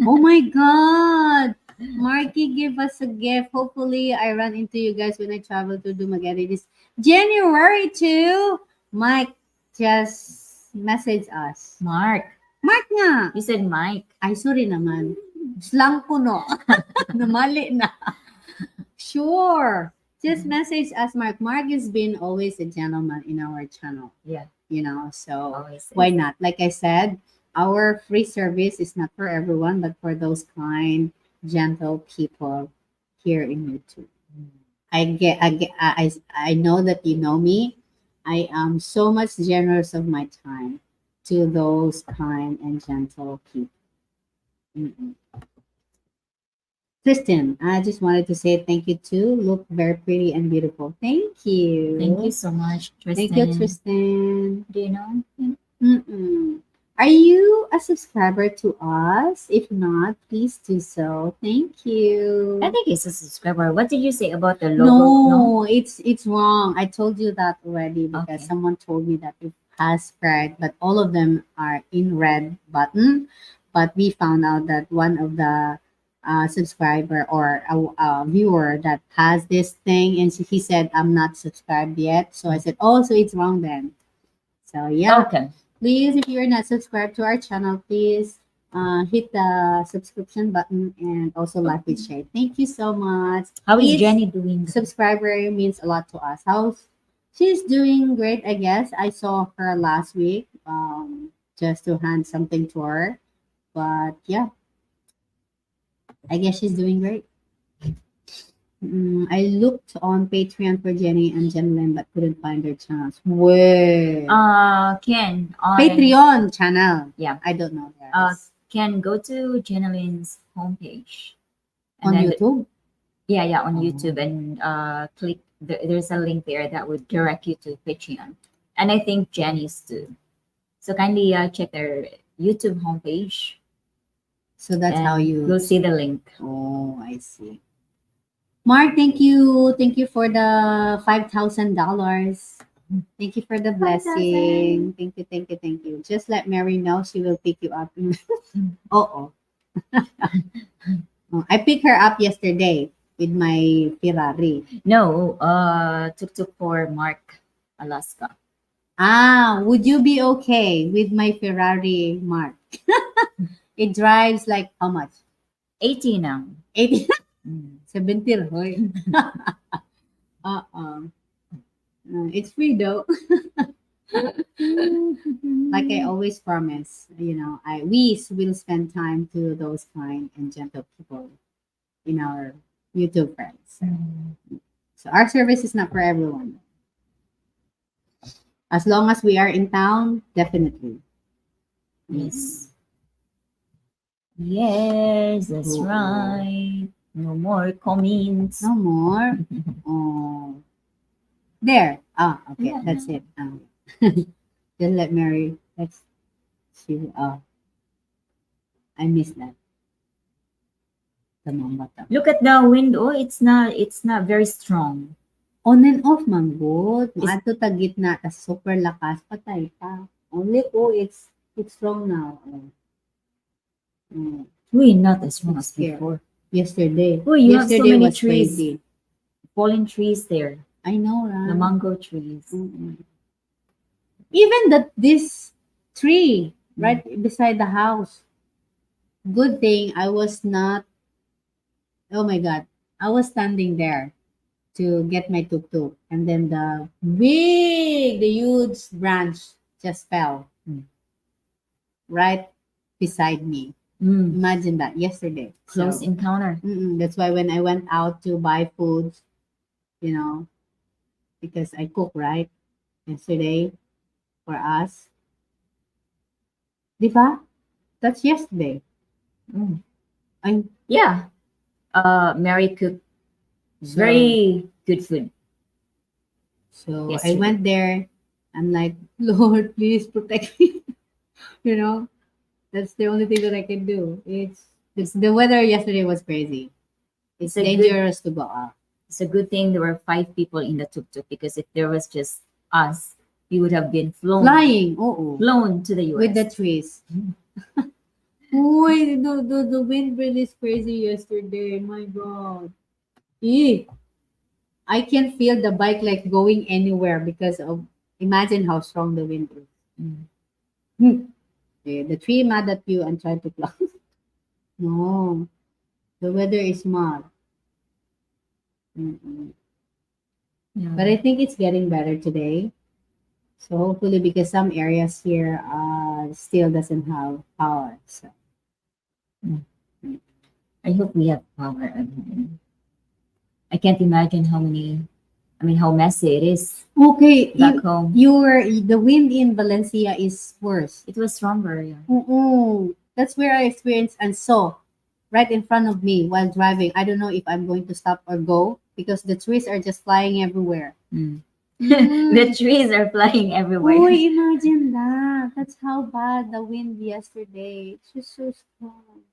Oh my God! Marky give us a gift. Hopefully, I run into you guys when I travel to Dumaguete this January 2. Mike just message us. Mark. Mark nga! You said Mike. Ay, sorry naman. Slang ko, no? Namali na. Sure. Just message us, Mark. Mark has been always a gentleman in our channel. Yeah. So Always. why not? Like I said, our free service is not for everyone, but for those kind, gentle people here in YouTube. I know that you know me. I am so much generous of my time to those kind and gentle people. Mm-mm. Kristen, I just wanted to say thank you too. Look very pretty and beautiful. Thank you. Thank you so much, Tristan. Thank you, Tristan. Do you know? Mm-mm. Are you a subscriber to us? If not, please do so. Thank you. I think it's a subscriber. What did you say about the logo? No, it's wrong. I told you that already because Okay. someone told me that it has red, but all of them are in red button. But we found out that one of the subscriber or a viewer that has this thing, and he said, "I'm not subscribed yet." So I said, "Oh, so it's wrong then." So yeah. Okay. Please, if you're not subscribed to our channel, please hit the subscription button and also like with Shay. Thank you so much. How is Each Jenny doing? subscriber means a lot to us. She's doing great, I guess. I saw her last week just to hand something to her. But yeah, I guess she's doing great. I looked on Patreon for Jenny and Jenlyn but couldn't find their channels. Where? Ken on Patreon channel. Yeah. I don't know. Ken, go to Jeneline's homepage. On then YouTube? Yeah, on Oh. YouTube, and click. There's a link there that would direct you to Patreon, and I think Jenny's too. So kindly check their YouTube homepage. So that's how and you. You'll see the link. Oh, I see. Mark, thank you. Thank you for the $5,000. Thank you for the blessing. Thank you, thank you, thank you. Just let Mary know she will pick you up. Oh. I picked her up yesterday with my Ferrari. No, tuk for Mark, Alaska. Would you be okay with my Ferrari, Mark? It drives like how much? 80 now. 80? Mm. 70 hoy. It's free though. Like I always promise, we will spend time to those kind and gentle people in our YouTube friends. So our service is not for everyone. As long as we are in town, definitely. Mm. Yes. Yes, that's Oo. right. No more comments. No more. Oh, there. Ah, okay. Yeah. That's it. Just let Mary. Let's see. I missed that. Tamang bata. Look at the window. It's not very strong. On and off, manggod. Is Maadto ta gitna, tas super lakas, patay pa. Only ko, it's strong now. Oh, mm, really not as strong it's as scared. before. Yesterday. Oh, you have so Yesterday many was trees, crazy. fallen trees there. I know, The right? mango trees. Mm-mm. Even this tree Mm. right beside the house. Good thing I was not. Oh my God, I was standing there to get my tuk-tuk, and then the huge branch just fell Mm. right beside me. Mm. Imagine that yesterday. Close So encounter. that's why when I went out to buy foods, you know, because I cook right yesterday for us, di ba? That's yesterday. Mm. I Yeah. Mary cooked so very good food so I yesterday. went there. I'm like, Lord, please protect me. you know, that's the only thing that I can do. It's the weather yesterday was crazy. It's It's a good dangerous to go out. it's a good thing there were five people in the tuk-tuk because if there was just us, we would have been Flying, oh, flown to the with the US. trees. Uy, the wind really is crazy yesterday. My God. Eh, I can feel the bike like going anywhere because of imagine how strong the wind is. Mm. Hmm. The tree mad at you and try to block. No, the weather is mad. Mm-mm. But Yeah. I think it's getting better today. So hopefully, because some areas here still doesn't have power. So Mm. mm. I hope we have power again. I can't imagine how messy it is Okay, back home. the wind in Valencia is worse. It was stronger, yeah. Mm-mm. That's where I experienced and saw right in front of me while driving. I don't know if I'm going to stop or go because the trees are just flying everywhere. Mm. The Mm. trees are flying everywhere. Oh, imagine that. That's how bad the wind yesterday. It's just so strong.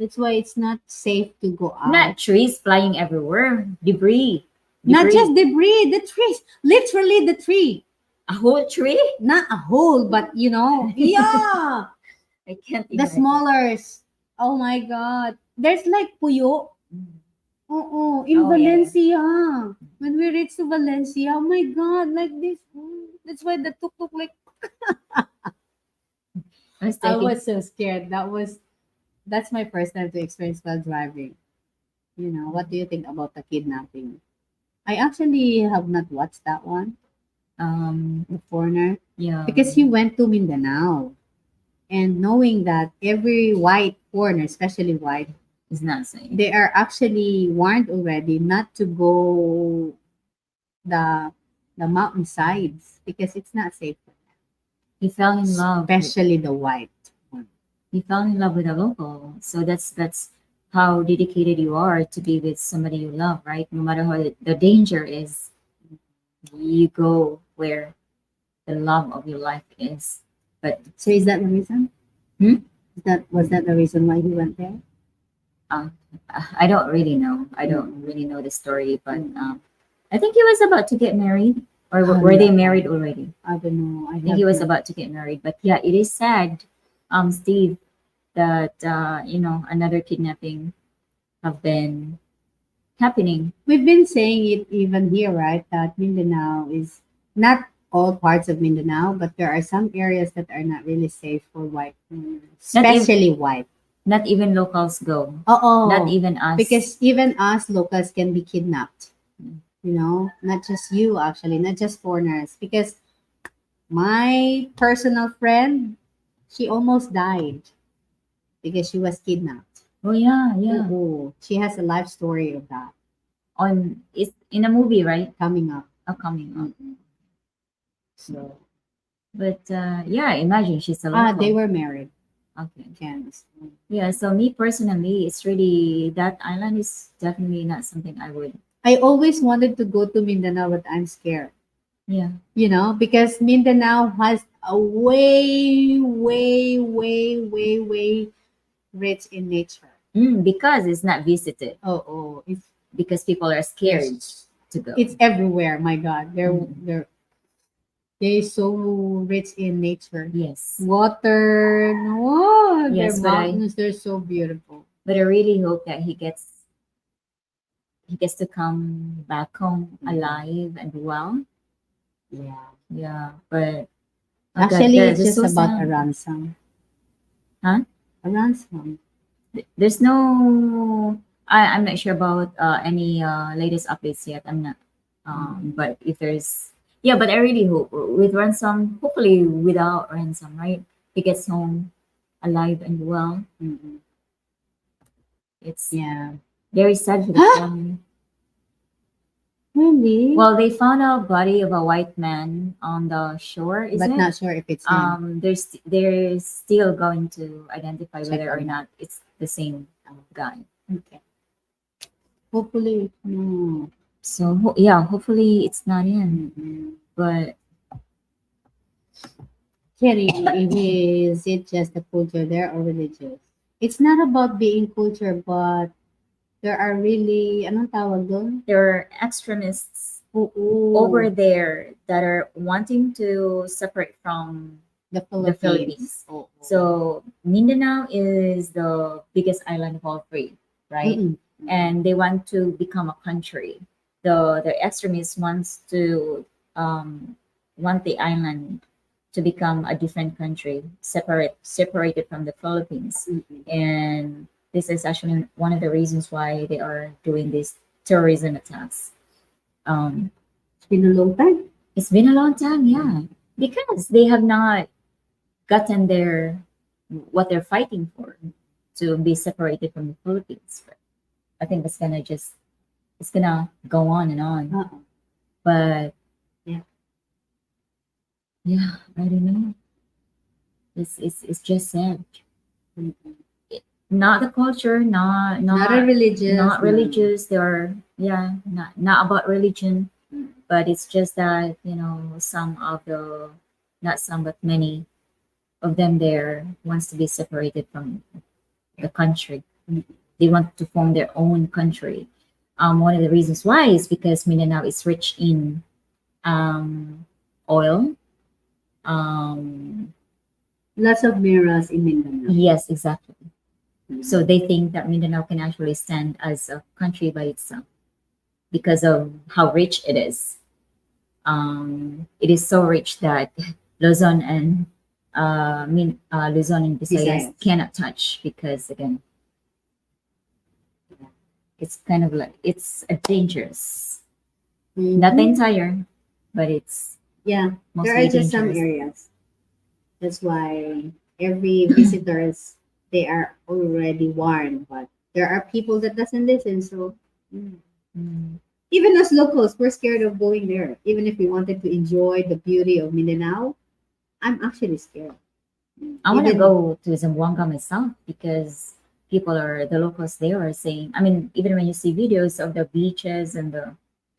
That's why it's not safe to go Not out. trees flying everywhere. Debris. Not Debris. just debris, the trees. Literally the tree. A whole tree? Not a hole, but yeah. I can't The imagine. smallers. Oh my God. There's like puyo. Mm. Oo, in Oh yeah, yeah. Valencia. When we reached to Valencia, oh my God, like this. That's why the tuk-tuk, like, I was I thinking, was so scared. That's my first time to experience while driving. What do you think about the kidnapping? I actually have not watched that one, um, The Foreigner, yeah, because he went to Mindanao. And knowing that every white foreigner, especially white, it's not safe. they are actually warned already not to go the the mountainsides because it's not safe for them, He fell in love with especially the white one. he fell in love with a local. So that's how dedicated you are to be with somebody you love, right? No matter how the danger is, you go where the love of your life is. But So is that the reason? hmm? Was that the reason why he went there? um, I don't really know. I don't Mm, really know the story, but mm. I think he was about to get married, or were they Hala, married already? I don't know. I I think he have was not. about to get married. But yeah, it is sad, Steve, that another kidnapping have been happening. We've been saying it even here, right? That Mindanao is not all parts of Mindanao, but there are some areas that are not really safe for white, Not even especially white. not even locals go. Not Oh, even us. because even us locals can be kidnapped. Not just you actually, not just foreigners. Because my personal friend, she almost died because she was kidnapped. Oh yeah, yeah. Oh, she has a life story of that. on it's in a movie, right? coming up. Coming up. Mm-mm. So But yeah, imagine she's a local. they were married. Okay. Candice. Yeah, so me personally, it's really that island is definitely not something I would. I always wanted to go to Mindanao, but I'm scared. Yeah. Because Mindanao has a way, way, way, way, way rich in nature. Because it's not visited. Oh, Because people are scared to go. it's everywhere. My God, Mm. they're so rich in nature. Yes. Water, no, their Yes, mountains, they're so beautiful. but I really hope that he gets to come back home alive and well. Yeah. Yeah, but Actually, it's that's just so about a sad. ransom. Huh? A ransom. There's no. I'm not sure about any latest updates yet. I'm not. But if there's, yeah, but I really hope with ransom, hopefully without ransom, right? He gets home alive and well. Mm-mm. It's Yeah. very sad for the family. Really? Well, they found a body of a white man on the shore, is But it? not sure if it's him. They're still going to identify Check whether or on not it's the same guy. Okay. Hopefully, no. So yeah, hopefully it's not him. Mm-mm. But Kerry, is it just the culture there or religious? It's not about being culture, but there are really, anong tawag doon? there are extremists Oo, over there that are wanting to separate from the the Philippines. Oo. So Mindanao is the biggest island of all three, right? Mm-mm. And they want to become a country. The extremists um, want the island to become a different country, separated from the Philippines. Mm-mm. And this is actually one of the reasons why they are doing these terrorism attacks. Um, It's been a long time. it's been a long time, yeah, because they have not gotten their what they're fighting for to be separated from the Philippines. But I think it's gonna go on and on. Uh-uh. But Yeah. yeah, I don't know. It's just sad. Mm-mm. Not the culture, Not a religious. not no. religious. They're yeah, not about religion, but it's just that some of the not some but many of them there wants to be separated from the country. They want to form their own country. One of the reasons why is because Mindanao is rich in oil. Um, Lots of mirrors in Mindanao. yes, exactly. So they think that Mindanao can actually stand as a country by itself because of how rich it is. It is so rich that Luzon and Luzon and Visayas Visayas. cannot touch because again, it's kind of like it's a dangerous. Mhm. Not the entire, but it's Yeah, there mostly are just some dangerous. areas. That's why every visitors they are already warned. But there are people that doesn't listen. So Mm. even as locals, we're scared of going there. Even if we wanted to enjoy the beauty of Mindanao, I'm actually scared. I want to Even- go to Zamboanga myself because the locals there are saying. I mean, even when you see videos of the beaches and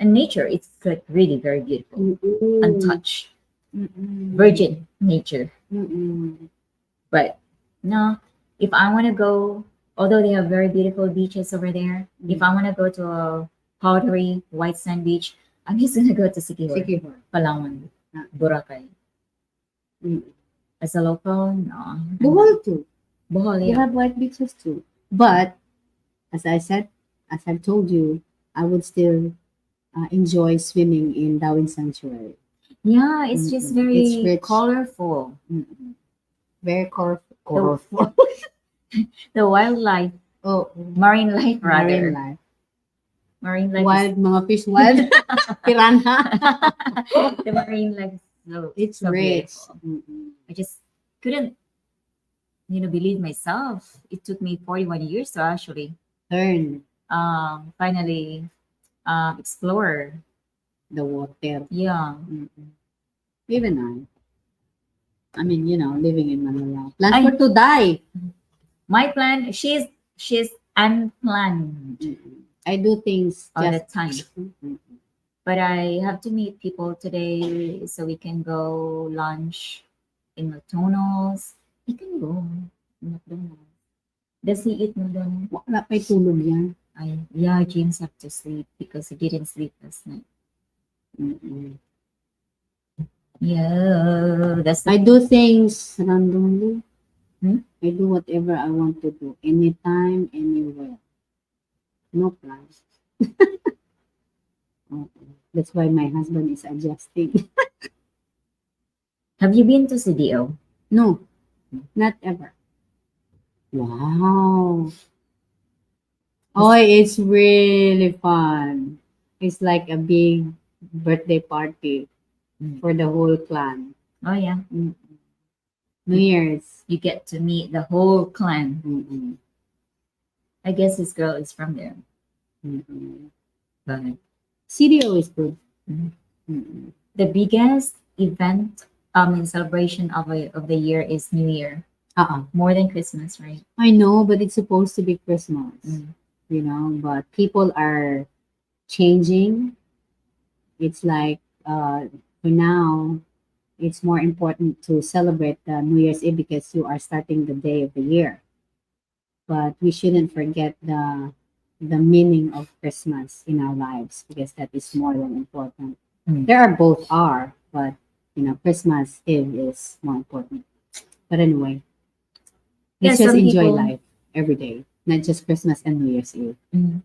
nature, it's like really very beautiful, Mm-mm. untouched, Mm-mm. virgin nature. Mm-mm. But no, if I want to go, although they have very beautiful beaches over there, if I want to go to a powdery white sand beach, I'm just gonna go to Siquijor, Siquijor. Palawan, Ah. Boracay. Mm. As a local, no. Bohol too. Bohol, They yeah. have white beaches too. But as I said, as I've told you, I would still enjoy swimming in Darwin Sanctuary. Yeah, it's just Mm-mm. It's very rich. colorful. Mm-mm. Very colorful. The wildlife, Oh, marine life rather. marine life. Marine life Wild, mga fish, wild. Piranha. the marine life is so, It's so rich. beautiful. Mm-mm. I just couldn't, believe myself. It took me 41 years to actually Turn. finally explore. The water. Yeah. Mm-mm. Even I mean, living in Manila. Plans for I to die. my plan. She's unplanned Mm-mm. I do things all the just. time. Mm-mm. But I have to meet people today so we can go lunch in McDonald's. He can go in McDonald's. Does he eat McDonald's? Wala pa'y tulog yan. Yeah, James have to sleep because he didn't sleep last night. Mm-mm. Yeah, that's I the do things randomly. Hmm? I do whatever I want to do. Anytime, anywhere. No plans. Mm-mm. That's why my husband is adjusting. Have you been to CDO? No, not ever. Wow. Oh, it's really fun. It's like a big birthday party Mm. for the whole clan. Oh yeah, Mm. New Year's. you get to meet the whole clan. Mm-mm. I guess this girl is from there, Mm-mm. but CDO is good. Mhm. Mm-mm. the biggest event in celebration of the year is New Year, Uh-uh. more than Christmas, right? I know, but it's supposed to be Christmas, Mm. but people are changing. It's like for now, it's more important to celebrate the New Year's Eve because you are starting the day of the year. But we shouldn't forget the meaning of Christmas in our lives because that is more than important. Mm. There are both are, but Christmas Eve is more important. But anyway, Yeah, let's just some enjoy people. life every day, not just Christmas and New Year's Eve. Mm.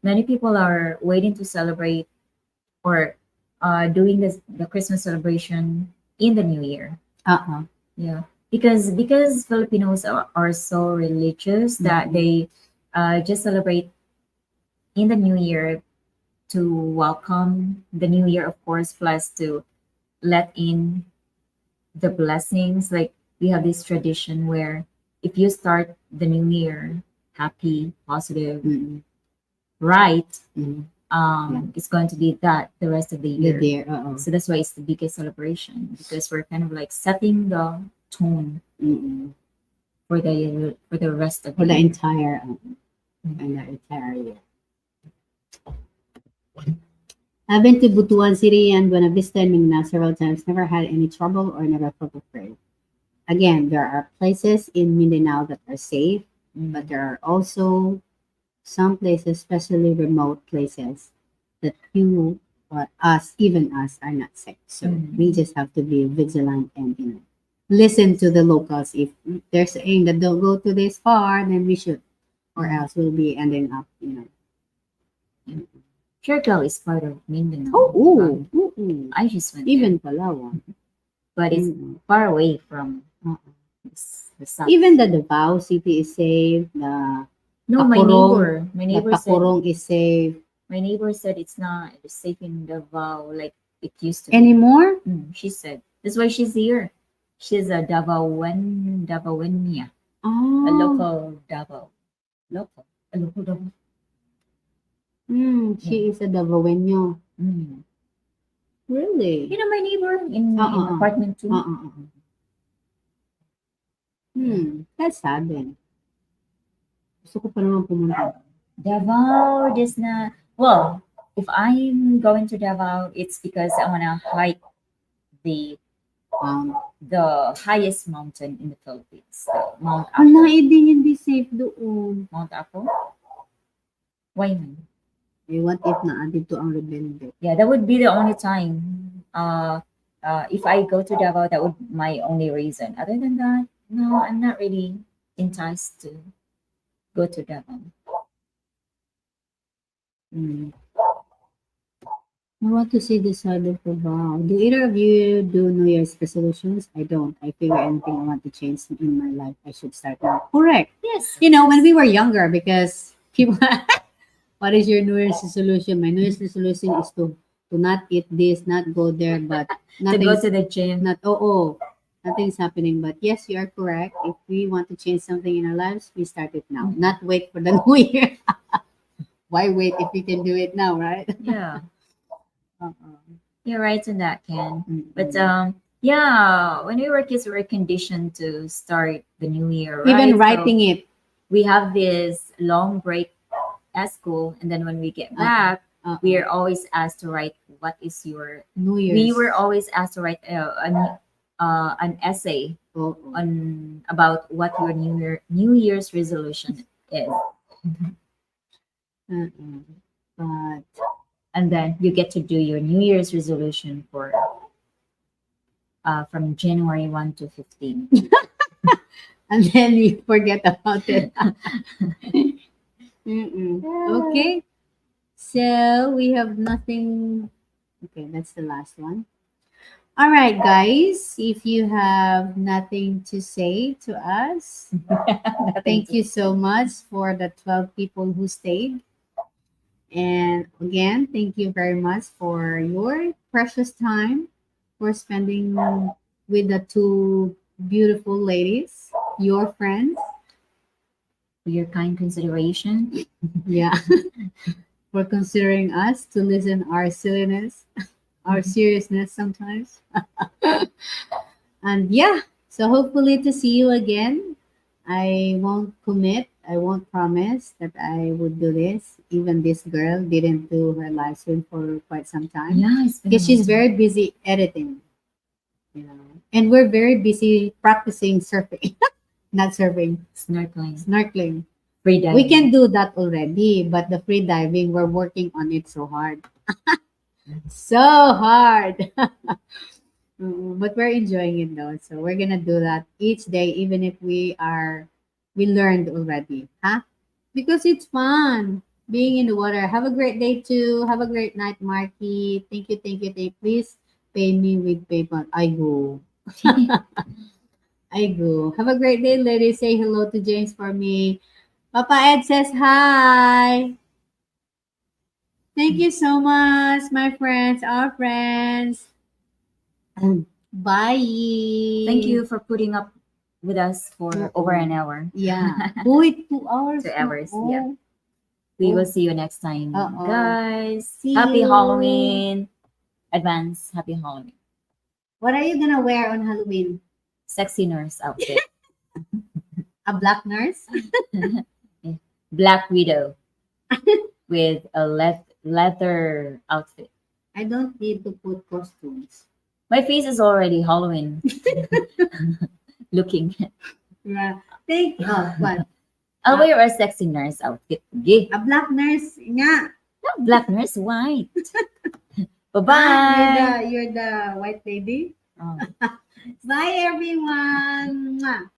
Many people are waiting to celebrate or doing the Christmas celebration in the New Year. Uh-uh. Yeah, because Filipinos are so religious that Mhm. they just celebrate in the New Year to welcome the New Year, of course, plus to let in the blessings. Like we have this tradition where if you start the New Year happy, positive, Mm-mm. right, Mhm. Yeah. it's going to be that the rest of the The year. deer. Uh-oh. So that's why it's the biggest celebration because we're kind of like setting the tone Mm-mm. for the rest of For the the year. entire Mm. and the entire year. I've been to Butuan City and Buena Vista and Mindanao several times. Never had any trouble or never felt afraid. Again, there are places in Mindanao that are safe, but there are also some places, especially remote places, that even us, are not safe. So we just have to be vigilant and listen to the locals. If they're saying that don't go to this far, then we should, or else we'll be ending up. Siargao is part of Mindanao. Oh, ooh. I just went Even there, Palawan. but it's Mm. far away from Uh-uh. the south. Even the Davao City is safe. The No, Tacorong, my the neighbor said Tacorong is safe. it's not safe in Davao like it used to be. Anymore? She said that's why she's here. She's a Davaoenia, a Oh, local Davao, a local Davao. she is a Davaoenyo. Mm. Really? You know my neighbor in Uh-uh. apartment 2. Uh-uh. That's sad then. Gusto ko pa naman pumunta. Davao is not well. If I'm going to Davao, it's because I wanna hike the Um, the highest mountain in the Philippines, the Mount hala, Apo. hindi safe doon. Mount Apo? Why not? Eh, what if na dito ang rebelde? Yeah, that would be the only time. If I go to Davao, that would be my only reason. Other than that, no, I'm not really enticed to go to Davao. Hmm. I want to see the side of Davao. Do either of you do New Year's resolutions? I don't. I figure anything I want to change in my life, I should start now. Correct. Yes. When we were younger, because people, what is your New Year's resolution? My New Year's resolution is to not eat this, not go there, but To go nothing's to the gym. nothing's happening. But yes, you are correct. If we want to change something in our lives, we start it now. Not wait for the New Year. Why wait if you can do it now, right? Yeah, Uh-uh. you're right in that, Ken. But Mm-mm. yeah, when we were kids, we were conditioned to start the new year, Even right? So writing it. we have this long break at school, and then when we get Uh-uh. back, we Uh-uh. are always asked to write what is your. New We Year's. were always asked to write an essay Oh, on about what your New Year's resolution is, uh-uh. But and then you get to do your New Year's resolution for from January 1 to 15. and then you forget about it. Mm-mm. Okay. So we have nothing. Okay, that's the last one. All right, guys. If you have nothing to say to us, Nothing thank to you so much for the 12 people who stayed. And again, thank you very much for your precious time for spending with the two beautiful ladies, your friends. for your kind consideration. Yeah, for considering us to listen our silliness, our seriousness sometimes. And yeah, so hopefully to see you again. I won't commit, I won't promise that I would do this. Even this girl didn't do her live stream for quite some time Yeah, it's been a because long she's time. very busy editing, you know. And we're very busy practicing surfing, not surfing, Snorkeling, snorkeling. free We can diving. do that already, but the free diving, we're working on it so hard. So hard. But we're enjoying it though. So we're gonna do that each day, even if we learned already, huh? Because it's fun being in the water. Have a great day too. Have a great night, Marky. Thank you, thank you, thank you. Please pay me with PayPal. I go. I go. Have a great day, ladies. Say hello to James for me. Papa Ed says hi. Thank you so much, my friends, our friends. Thank Bye. you for putting up with us for over Oo. an hour. Yeah. Wait, 2 hours 2 hours. Yeah. Oh. We will Oh. see you next time, Oo. guys. See Happy you. Halloween. Advance. Happy Halloween. What are you gonna wear on Halloween? Sexy nurse outfit. A black nurse? Black Widow with a leather outfit. I don't need to put costumes. My face is already Halloween looking. Yeah. Thank you. Oh, what? I'll wear a sexy nurse outfit. Yeah. A black nurse nga. Black nurse white. Bye Ah, bye. you're the white lady. Oh. Bye everyone. Mwah.